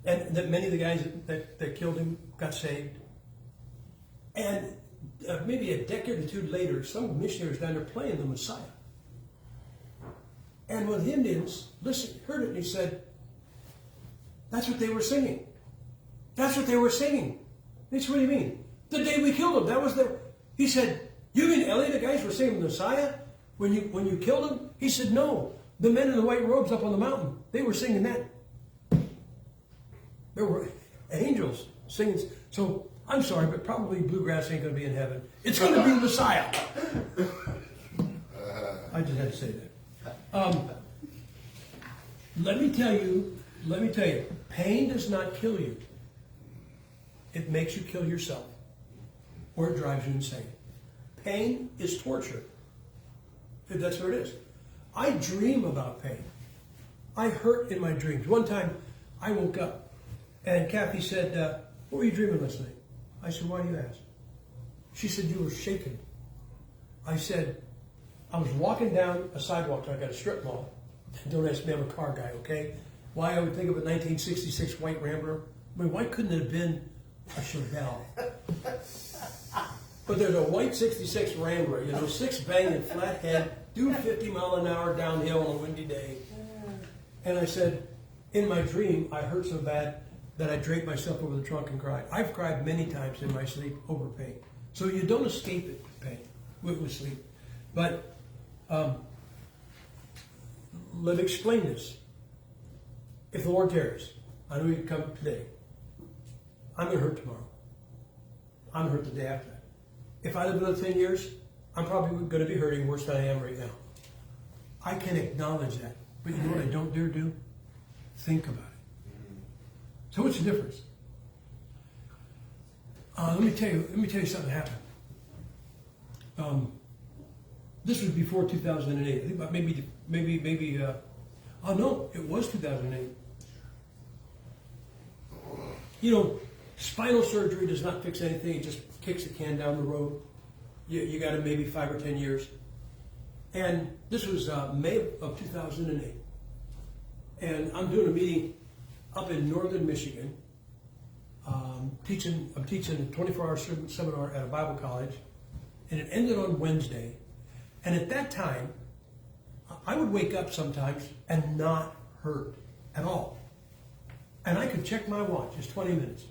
[SPEAKER 1] And that many of the guys that killed him got saved. And maybe a decade or two later, some missionaries down there playing the Messiah. And when the Indians heard it, and he said, that's what they were singing. That's what they were singing. They said, what do you mean? The day we killed him, that was the... He said, you mean Elliot, the guys were singing the Messiah when you killed him? He said, no. The men in the white robes up on the mountain, they were singing that. There were angels singing. So, I'm sorry, but probably bluegrass ain't going to be in heaven. It's going to be the Messiah. I just had to say that. Let me tell you, pain does not kill you. It makes you kill yourself, or it drives you insane. Pain is torture. That's what it is. I dream about pain. I hurt in my dreams. One time, I woke up, and Kathy said, what were you dreaming last night? I said, why do you ask? She said, you were shaking. I said, I was walking down a sidewalk, I got a strip mall. Don't ask me, I'm a car guy, okay? Why I would think of a 1966 white Rambler? I mean, why couldn't it have been a Chevelle? But there's a white 66 Rambler, 6 banging flat head, do 50 mile an hour downhill on a windy day. And I said, in my dream, I hurt so bad that I draped myself over the trunk and cried. I've cried many times in my sleep over pain. So you don't escape it, pain, with sleep. But let me explain this. If the Lord tarries, I know you can come today. I'm going to hurt tomorrow. I'm going to hurt the day after that. If I live another 10 years, I'm probably going to be hurting worse than I am right now. I can acknowledge that. But you know what I don't dare do? Think about it. So what's the difference? Let me tell you something happened. This was before 2008. I think about maybe. Oh no, it was 2008. Spinal surgery does not fix anything. It just kicks the can down the road. You got it maybe 5 or 10 years. And this was May of 2008. And I'm doing a meeting up in northern Michigan. I'm teaching a 24-hour seminar at a Bible college. And it ended on Wednesday. And at that time, I would wake up sometimes and not hurt at all. And I could check my watch. It's 20 minutes.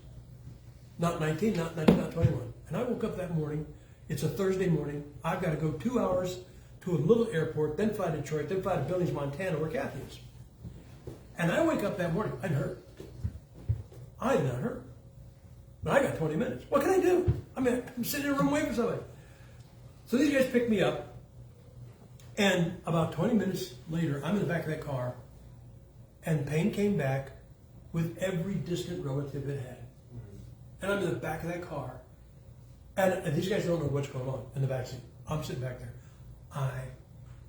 [SPEAKER 1] Not 19, not 21. And I woke up that morning. It's a Thursday morning. I've got to go 2 hours to a little airport, then fly to Detroit, then fly to Billings, Montana, where Kathy is. And I wake up that morning. I'd hurt. I did not hurt. But I got 20 minutes. What can I do? I'm sitting in a room waiting for somebody. So these guys pick me up. And about 20 minutes later, I'm in the back of that car. And pain came back with every distant relative it had. And I'm in the back of that car. And these guys don't know what's going on in the backseat. I'm sitting back there. I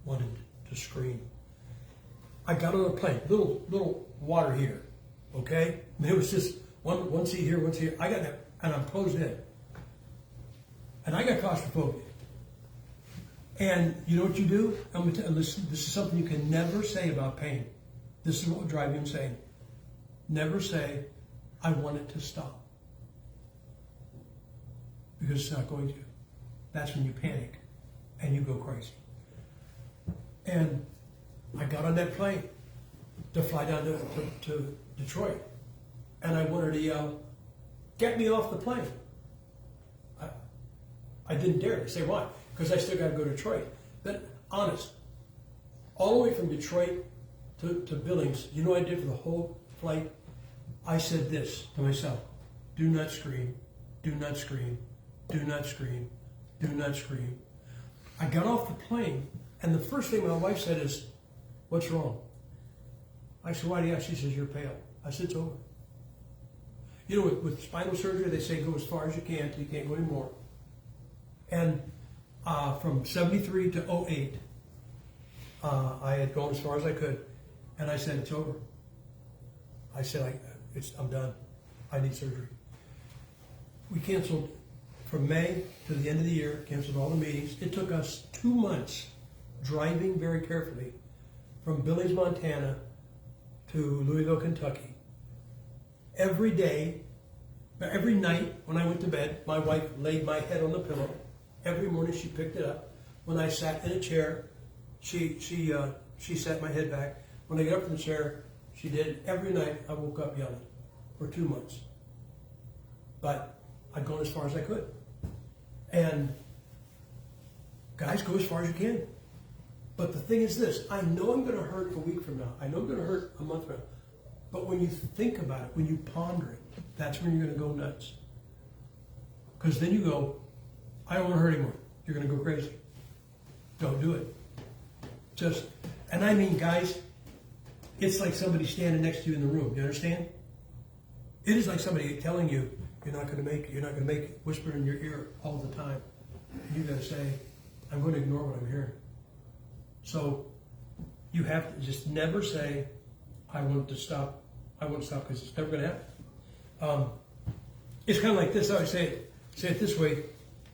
[SPEAKER 1] wanted to scream. I got on a plane, little water heater, okay? And it was just one seat here, one seat here. I got that, and I'm closed in. And I got claustrophobia. And you know what you do? I'm going to tell you, this is something you can never say about pain. This is what will drive you insane. Never say, I want it to stop. Because it's not going to. That's when you panic and you go crazy. And I got on that plane to fly down to Detroit. And I wanted to yell, get me off the plane. I didn't dare to say why. Because I still got to go to Detroit. Then, honest, all the way from Detroit to Billings, you know what I did for the whole flight? I said this to myself, do not scream, do not scream, do not scream, do not scream. I got off the plane, and the first thing my wife said is, what's wrong? I said, why do you ask? She says, you're pale. I said, it's over. You know, with spinal surgery, they say go as far as you can till you can't go anymore. And from 73 to 08, I had gone as far as I could, and I said, it's over. I said, I'm done. I need surgery. We canceled from May to the end of the year, canceled all the meetings. It took us 2 months driving very carefully from Billings, Montana to Louisville, Kentucky. Every day, every night when I went to bed, my wife laid my head on the pillow. Every morning she picked it up. When I sat in a chair, she sat my head back. When I got up from the chair, she did it. Every night I woke up yelling for 2 months. But I'd gone as far as I could. And guys, go as far as you can. But the thing is this, I know I'm going to hurt a week from now. I know I'm going to hurt a month from now. But when you think about it, when you ponder it, that's when you're going to go nuts. Because then you go, I don't want to hurt anymore. You're going to go crazy. Don't do it. And I mean, guys, it's like somebody standing next to you in the room. You understand? It is like somebody telling you, you're not going to make it, you're not going to make it, whisper in your ear all the time. You got to say, I'm going to ignore what I'm hearing. So you have to just never say, I want to stop because it's never going to happen. It's kind of like this. I always say it this way: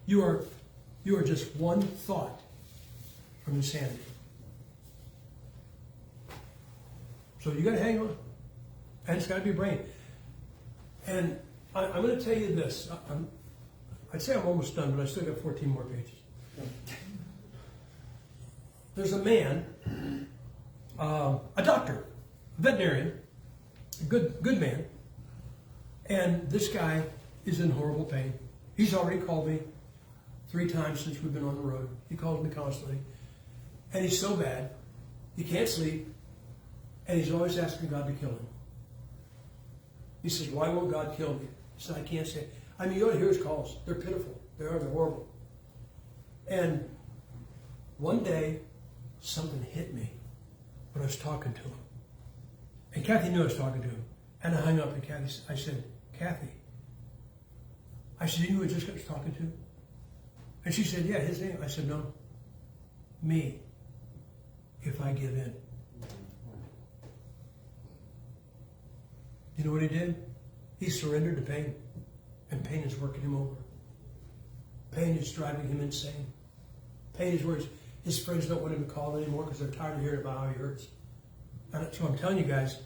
[SPEAKER 1] you are just one thought from insanity. So you got to hang on, and it's got to be brain. And I'm going to tell you this. I'd say I'm almost done, but I still got 14 more pages. There's a man, a doctor, a veterinarian, a good man, and this guy is in horrible pain. He's already called me 3 times since we've been on the road. He calls me constantly, and he's so bad, he can't sleep, and he's always asking God to kill him. He says, why won't God kill me? He said, I can't say it. I mean, you ought to hear his calls. They're pitiful. They're horrible. And one day, something hit me when I was talking to him. And Kathy knew I was talking to him. And I hung up, and I said, Kathy, I said, you knew who I just was talking to? And she said, yeah, his name. I said, no, me, if I give in. You know what he did? He surrendered to pain. And pain is working him over. Pain is driving him insane. Pain is where his friends don't want him to call anymore because they're tired of hearing about how he hurts. And so I'm telling you guys,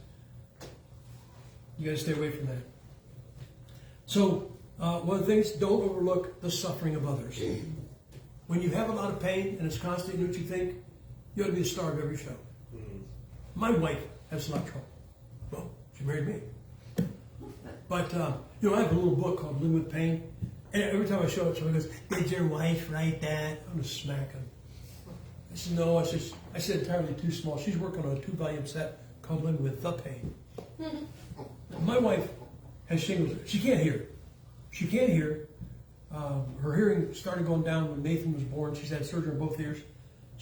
[SPEAKER 1] you got to stay away from that. So one of the things, don't overlook the suffering of others. When you have a lot of pain and it's constant, you know what you think? You ought to be the star of every show. My wife has a lot of trouble. Well, she married me. But, you know, I have a little book called Live with Pain. And every time I show it, someone goes, did your wife write that? I'm going to smack him. I said, no, I said entirely too small. She's working on a 2-volume set called Live with the Pain. My wife has shingles. She can't hear. She can't hear. Her hearing started going down when Nathan was born. She's had surgery on both ears.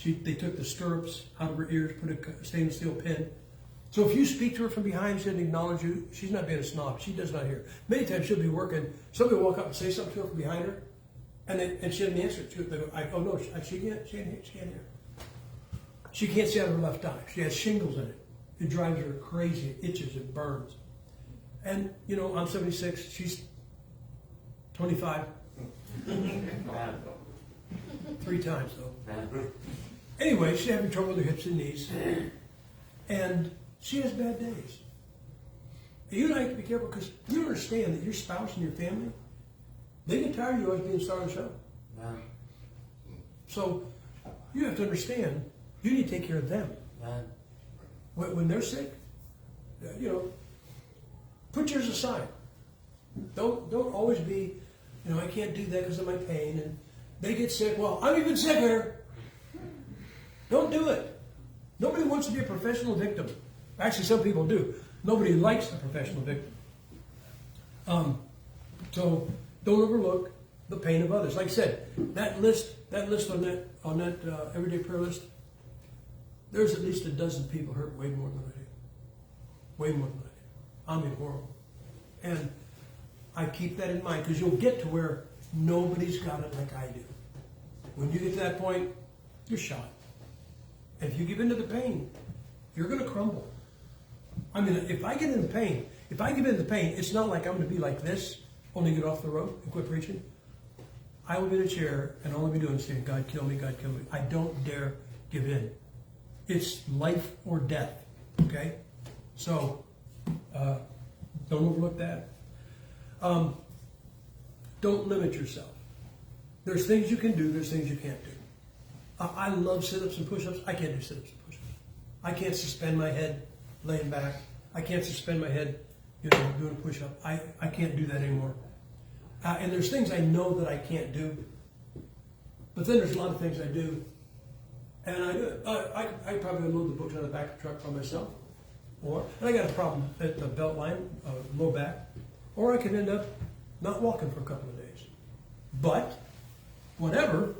[SPEAKER 1] They took the stirrups out of her ears, put a stainless steel pin. So if you speak to her from behind, she doesn't acknowledge you, she's not being a snob. She does not hear. Many times she'll be working, somebody will walk up and say something to her from behind her, and she doesn't answer it. They go, oh no, she can't hear. She can't see out of her left eye. She has shingles in it. It drives her crazy. It itches, it burns. And, you know, I'm 76, she's 25. 3 times, though. Anyway, she's having trouble with her hips and knees. And she has bad days. And you have to be careful because you understand that your spouse and your family, they get tired of you always being the star of the show. Yeah. So you have to understand, you need to take care of them. Yeah. When they're sick, you know, put yours aside. Don't always be, you know, I can't do that because of my pain. And they get sick. Well, I'm even sicker. Don't do it. Nobody wants to be a professional victim. Actually, some people do. Nobody likes a professional victim. So don't overlook the pain of others. Like I said, that list on that everyday prayer list, there's at least a dozen people hurt way more than I do. Way more than I do. I mean, horrible. And I keep that in mind because you'll get to where nobody's got it like I do. When you get to that point, you're shot. And if you give in to the pain, you're going to crumble. I mean, if I get into pain, if I give in to the pain, it's not like I'm going to be like this, only get off the road and quit preaching. I will be in a chair and all I'll be doing is saying, God, kill me, God, kill me. I don't dare give in. It's life or death, okay? So, don't overlook that. Don't limit yourself. There's things you can do, there's things you can't do. I love sit-ups and push-ups. I can't do sit-ups and push-ups. I can't suspend my head laying back. I can't suspend my head, you know, doing a push-up. I can't do that anymore. And there's things I know that I can't do. But then there's a lot of things I do. And I do it. I probably unload the books out of the back of the truck by myself. And I got a problem at the belt line, low back. Or I could end up not walking for a couple of days. But, whatever,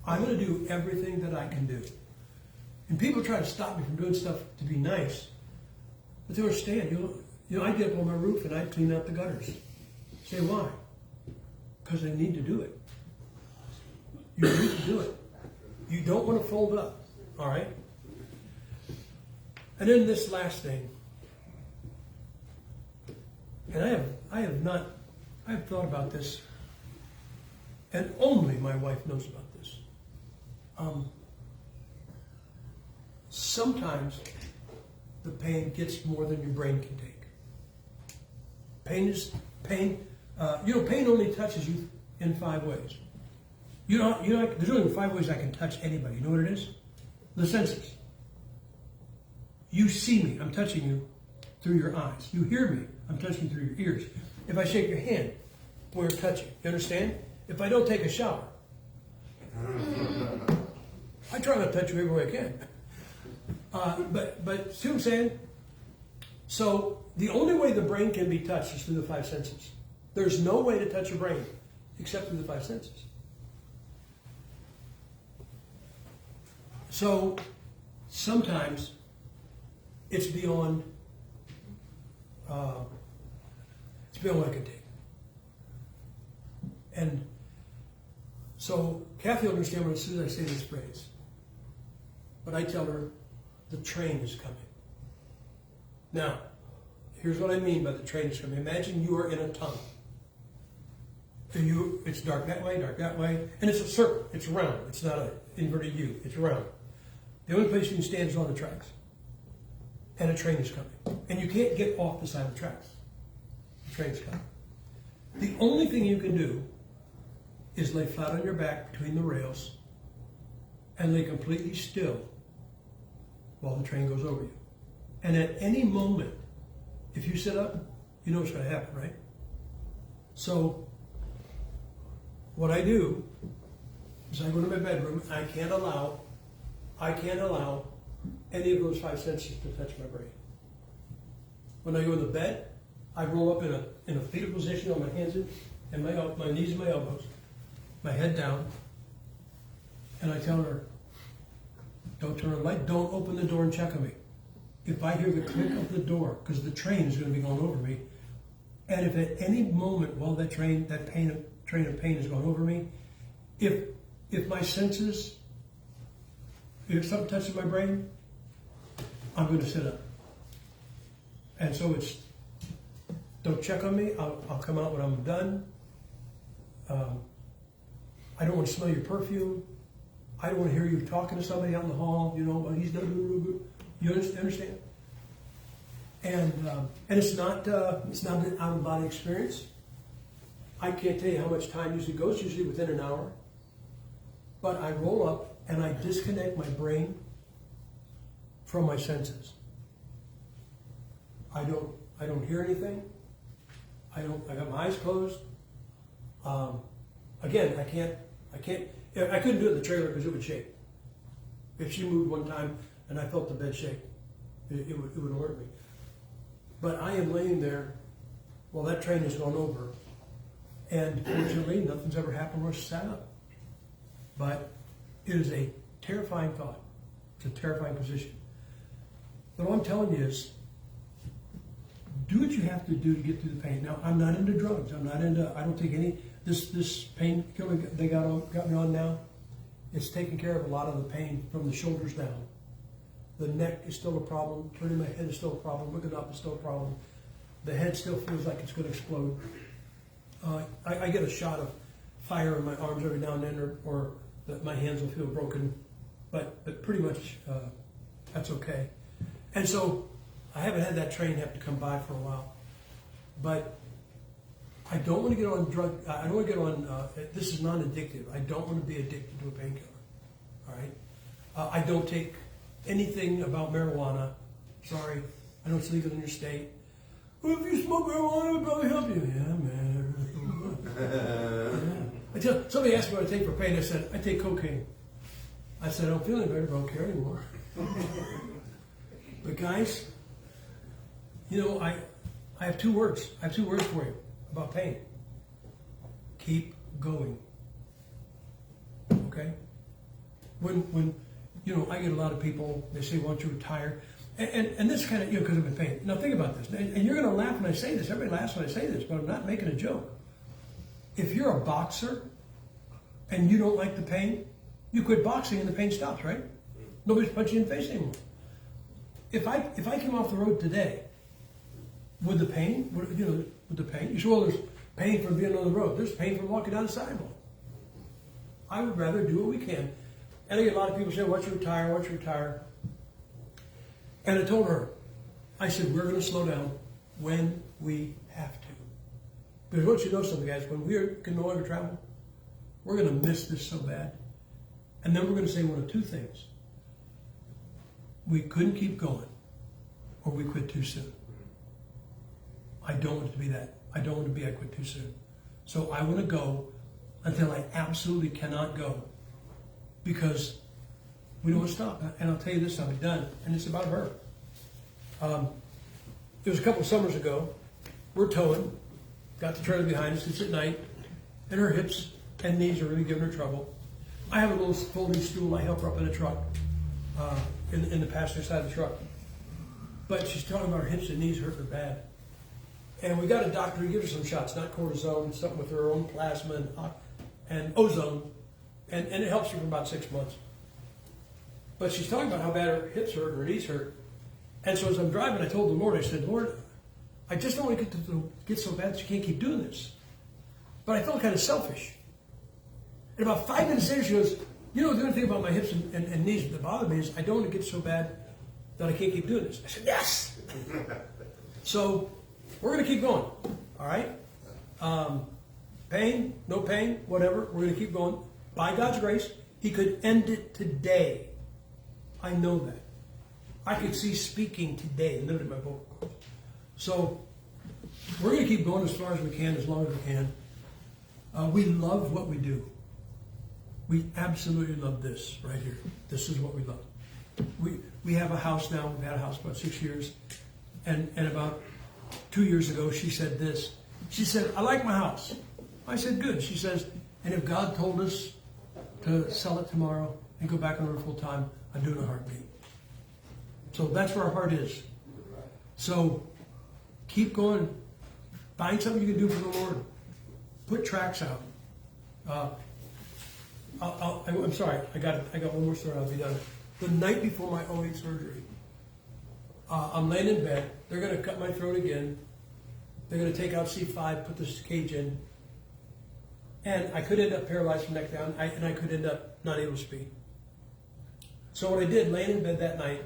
[SPEAKER 1] I'm going to do everything that I can do. And people try to stop me from doing stuff to be nice. But they understand, you know, I get up on my roof and I clean out the gutters. Say, why? Because I need to do it. You need to do it. You don't want to fold up. All right? And then this last thing, and I have thought about this, and only my wife knows about this. Sometimes the pain gets more than your brain can take. Pain only touches you in 5 ways. There's only 5 ways I can touch anybody. You know what it is? The senses. You see me, I'm touching you through your eyes. You hear me, I'm touching you through your ears. If I shake your hand, we're touching. You understand? If I don't take a shower, I try not to touch you every way I can. But see what I'm saying? So the only way the brain can be touched is through the 5 senses. There's no way to touch your brain except through the 5 senses. So sometimes it's beyond what I can take. And so Kathy will understand as soon as I say this phrase. But I tell her, the train is coming. Now, here's what I mean by the train is coming. Imagine you are in a tunnel. It's dark that way, and it's a circle. It's round. It's not an inverted U. It's round. The only place you can stand is on the tracks. And a train is coming. And you can't get off the side of the tracks. The train's coming. The only thing you can do is lay flat on your back between the rails and lay completely still while the train goes over you. And at any moment, if you sit up, you know what's going to happen, right? So what I do is I go to my bedroom. I can't allow any of those 5 senses to touch my brain. When I go to bed, I roll up in a fetal position on my hands and my knees and my elbows, my head down, and I tell her, don't turn on the light, don't open the door and check on me. If I hear the click of the door, because the train is going to be going over me, and if at any moment while that train of pain is going over me, if my senses, if something touches my brain, I'm going to sit up. And so it's, don't check on me, I'll come out when I'm done. I don't want to smell your perfume. I don't want to hear you talking to somebody out in the hall, he's done. You understand? And it's not an out of body experience. I can't tell you how much time usually goes, usually within an hour. But I roll up and I disconnect my brain from my senses. I don't hear anything. I got my eyes closed. Again, I couldn't do it in the trailer because it would shake. If she moved one time and I felt the bed shake, it would alert me. But I am laying there while that train has gone over, and fortunately, nothing's ever happened where I sat up. But it is a terrifying thought. It's a terrifying position. But all I'm telling you is, do what you have to do to get through the pain. Now, I'm not into drugs. I don't take any, this painkiller they got me on now, it's taking care of a lot of the pain from the shoulders down. The neck is still a problem. Turning my head is still a problem. Looking up is still a problem. The head still feels like it's going to explode. I get a shot of fire in my arms every now and then, or my hands will feel broken. But pretty much that's okay. And so I haven't had that train have to come by for a while. But I don't want to get on drug. I don't want to get on. This is non-addictive. I don't want to be addicted to a painkiller. All right. I don't take anything about marijuana. Sorry, I know it's legal in your state. Well, if you smoke marijuana, it would probably help you. Yeah, man. Yeah. Somebody asked me what I take for pain. I said, I take cocaine. I said, I don't feel any better, but I don't care anymore. But guys, I have 2 words. I have 2 words for you about pain. Keep going. Okay? When I get a lot of people, they say, why don't you retire? And this kind of, because I'm in pain. Now think about this. And you're going to laugh when I say this. Everybody laughs when I say this, but I'm not making a joke. If you're a boxer and you don't like the pain, you quit boxing and the pain stops, right? Nobody's punching you in the face anymore. If I came off the road today, would the pain, you say, well, there's pain from being on the road. There's pain from walking down the sidewalk. I would rather do what we can. And I get a lot of people saying, once you retire. And I told her, I said, we're going to slow down when we have to. Because once you know something, guys, when we can no longer travel, we're going to miss this so bad. And then we're going to say one of two things. We couldn't keep going, or we quit too soon. I don't want it to be that. I don't want to be I quit too soon. So I want to go until I absolutely cannot go, because we don't want to stop. And I'll tell you this, I'll be done. And it's about her. It was a couple of summers ago. We're towing, got the trailer behind us. It's at night, and her hips and knees are really giving her trouble. I have a little folding stool. I help her up in the truck, in the passenger side of the truck. But she's talking about her hips and knees hurt her bad. And we got a doctor who gives her some shots, not cortisone, something with her own plasma and ozone, and it helps her for about 6 months. But she's talking about how bad her hips hurt, her knees hurt. And so as I'm driving, I told the Lord, I said, Lord, I just don't want to get so bad that you can't keep doing this. But I felt kind of selfish. And about 5 minutes later, she goes, the only thing about my hips and knees that bother me is I don't want to get so bad that I can't keep doing this. I said, yes! So we're going to keep going, all right? Pain, no pain, whatever. We're going to keep going. By God's grace, He could end it today. I know that. I could see speaking today, literally my vocal cords. So we're going to keep going as far as we can, as long as we can. We love what we do. We absolutely love this right here. This is what we love. We have a house now. We've had a house about 6 years. And about 2 years ago, she said this. She said, I like my house. I said, good. She says, and if God told us to sell it tomorrow and go back on it full time, I'd do it in a heartbeat. So that's where our heart is. So keep going. Find something you can do for the Lord. Put tracts out. I'm sorry. I got one more story. I'll be done. The night before my 08 surgery, I'm laying in bed. They're going to cut my throat again. They're going to take out C5, put this cage in. And I could end up paralyzed from neck down, and I could end up not able to speak. So what I did, laying in bed that night,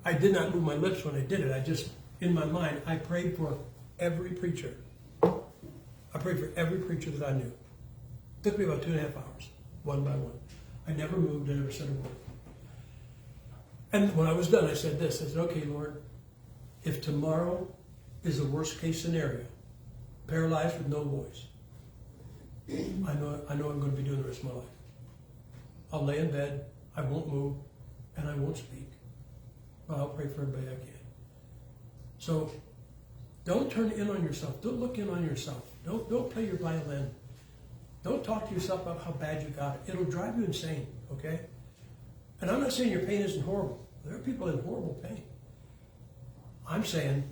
[SPEAKER 1] I did not move my lips when I did it. I just, in my mind, I prayed for every preacher. I prayed for every preacher that I knew. It took me about 2.5 hours, one by one. I never moved, I never said a word. And when I was done, I said this. I said, okay, Lord, if tomorrow is the worst case scenario, paralyzed with no voice, I know I'm going to be doing the rest of my life. I'll lay in bed, I won't move, and I won't speak. But I'll pray for everybody I can. So don't turn in on yourself. Don't look in on yourself. Don't play your violin. Don't talk to yourself about how bad you got it. It'll drive you insane, okay? And I'm not saying your pain isn't horrible. There are people in horrible pain. I'm saying,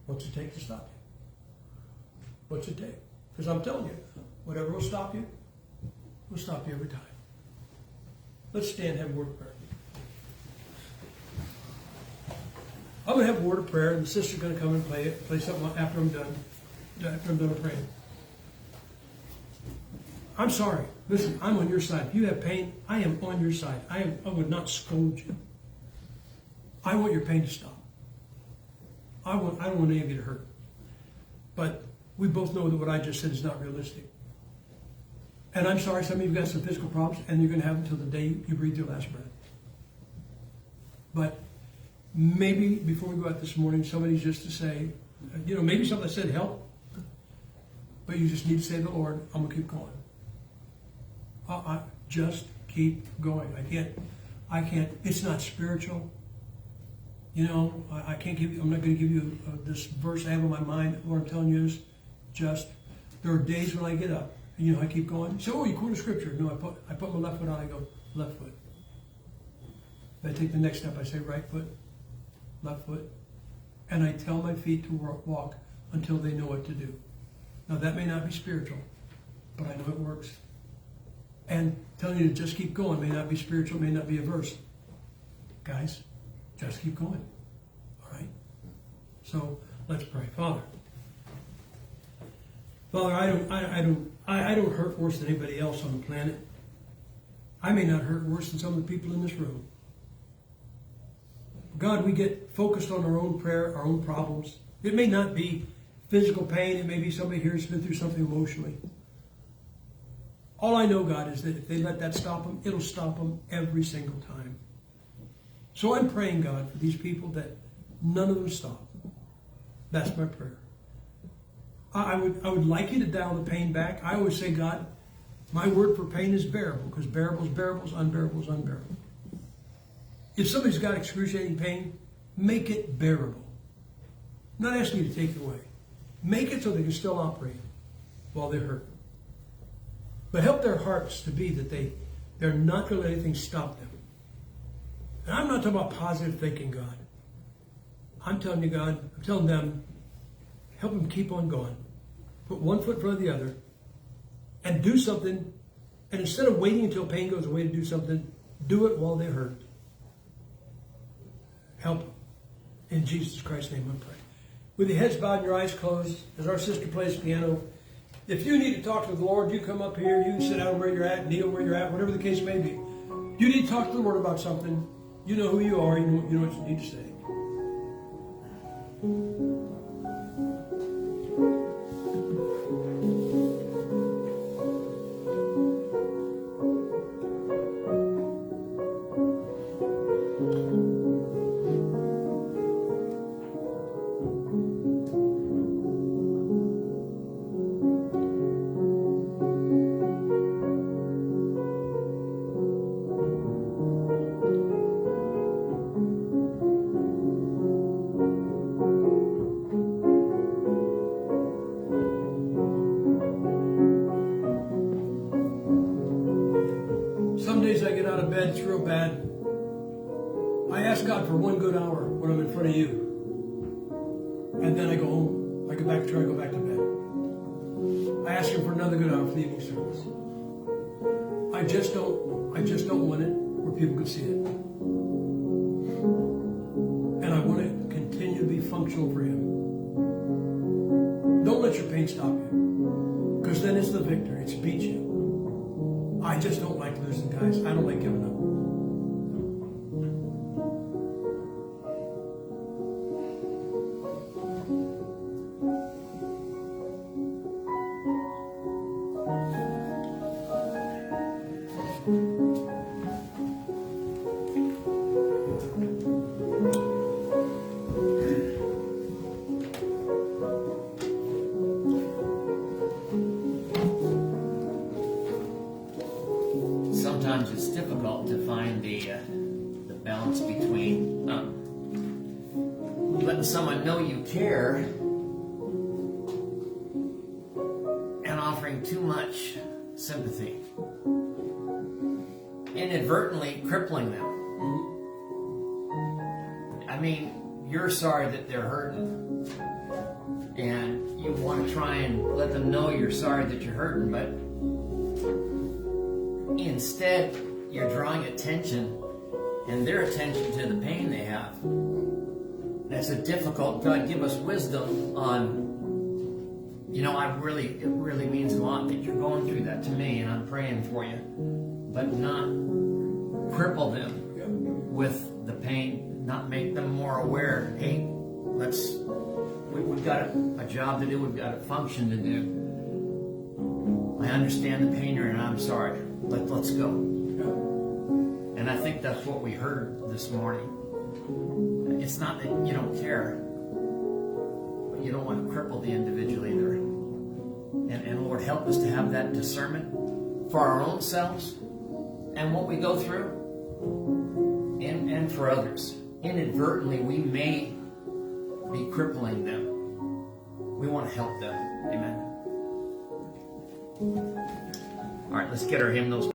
[SPEAKER 1] what's it take to stop you? What's it take? Because I'm telling you, whatever will stop you every time. Let's stand and have a word of prayer. I'm going to have a word of prayer, and the sister's going to come and play something after I'm done praying. I'm sorry. Listen, I'm on your side. If you have pain, I am on your side. I would not scold you. I want your pain to stop. I don't want any of you to hurt. But we both know that what I just said is not realistic. And I'm sorry, some of you have got some physical problems, and you're going to have until the day you breathe your last breath. But maybe before we go out this morning, somebody's just to say, maybe something I said help, but you just need to say to the Lord, I'm going to keep going. Just keep going. I can't, it's not spiritual. I can't give you, I'm not going to give you this verse I have in my mind. What I'm telling you is just, there are days when I get up, and I keep going. So, you quote a scripture. No, I put my left foot on, I go, left foot. Then I take the next step, I say right foot, left foot. And I tell my feet to walk until they know what to do. Now that may not be spiritual, but I know it works. And telling you to just keep going may not be spiritual, may not be a verse. Guys, just keep going. All right? So let's pray. Father, I don't hurt worse than anybody else on the planet. I may not hurt worse than some of the people in this room. God, we get focused on our own prayer, our own problems. It may not be physical pain. It may be somebody here who's been through something emotionally. All I know, God, is that if they let that stop them, it'll stop them every single time. So I'm praying, God, for these people that none of them stop. That's my prayer. I would like you to dial the pain back. I always say, God, my word for pain is bearable, because bearable is bearable, unbearable is unbearable. If somebody's got excruciating pain, make it bearable. I'm not asking you to take it away. Make it so they can still operate while they're hurt. But help their hearts to be that they're not going to let anything stop them. And I'm not talking about positive thinking, God. I'm telling you, God, I'm telling them, help them keep on going. Put one foot in front of the other and do something. And instead of waiting until pain goes away to do something, do it while they're hurt. Help them. In Jesus Christ's name I pray. With your heads bowed and your eyes closed, as our sister plays piano, if you need to talk to the Lord, you come up here, you can sit down where you're at, kneel where you're at, whatever the case may be. You need to talk to the Lord about something. You know who you are, you know what you need to say. Some days I get out of bed, it's real bad. I ask God for one good hour when I'm in front of you. And then I go home. I go back to bed. I ask Him for another good hour for the evening service. I just don't want it where people can see it. And I want to continue to be functional for Him. Don't let your pain stop you. Because then it's the victor. It's beat you. I just don't like losing, guys. I don't like giving up.
[SPEAKER 2] Sometimes it's difficult to find the balance between letting someone know you care and offering too much sympathy, inadvertently crippling them. I mean, you're sorry that they're hurting, and you want to try and let them know you're sorry that you're hurting, but instead, you're drawing attention and their attention to the pain they have. That's a difficult. God, give us wisdom on, it really means a lot that you're going through that to me, and I'm praying for you, but not cripple them with the pain, not make them more aware. Hey, we've got a job to do, we've got a function to do. I understand the pain you're in, and I'm sorry. Let's go. And I think that's what we heard this morning. It's not that you don't care, but you don't want to cripple the individual either. And Lord, help us to have that discernment for our own selves and what we go through, and for others. Inadvertently, we may be crippling them. We want to help them. Amen. All right, let's get our hymnals.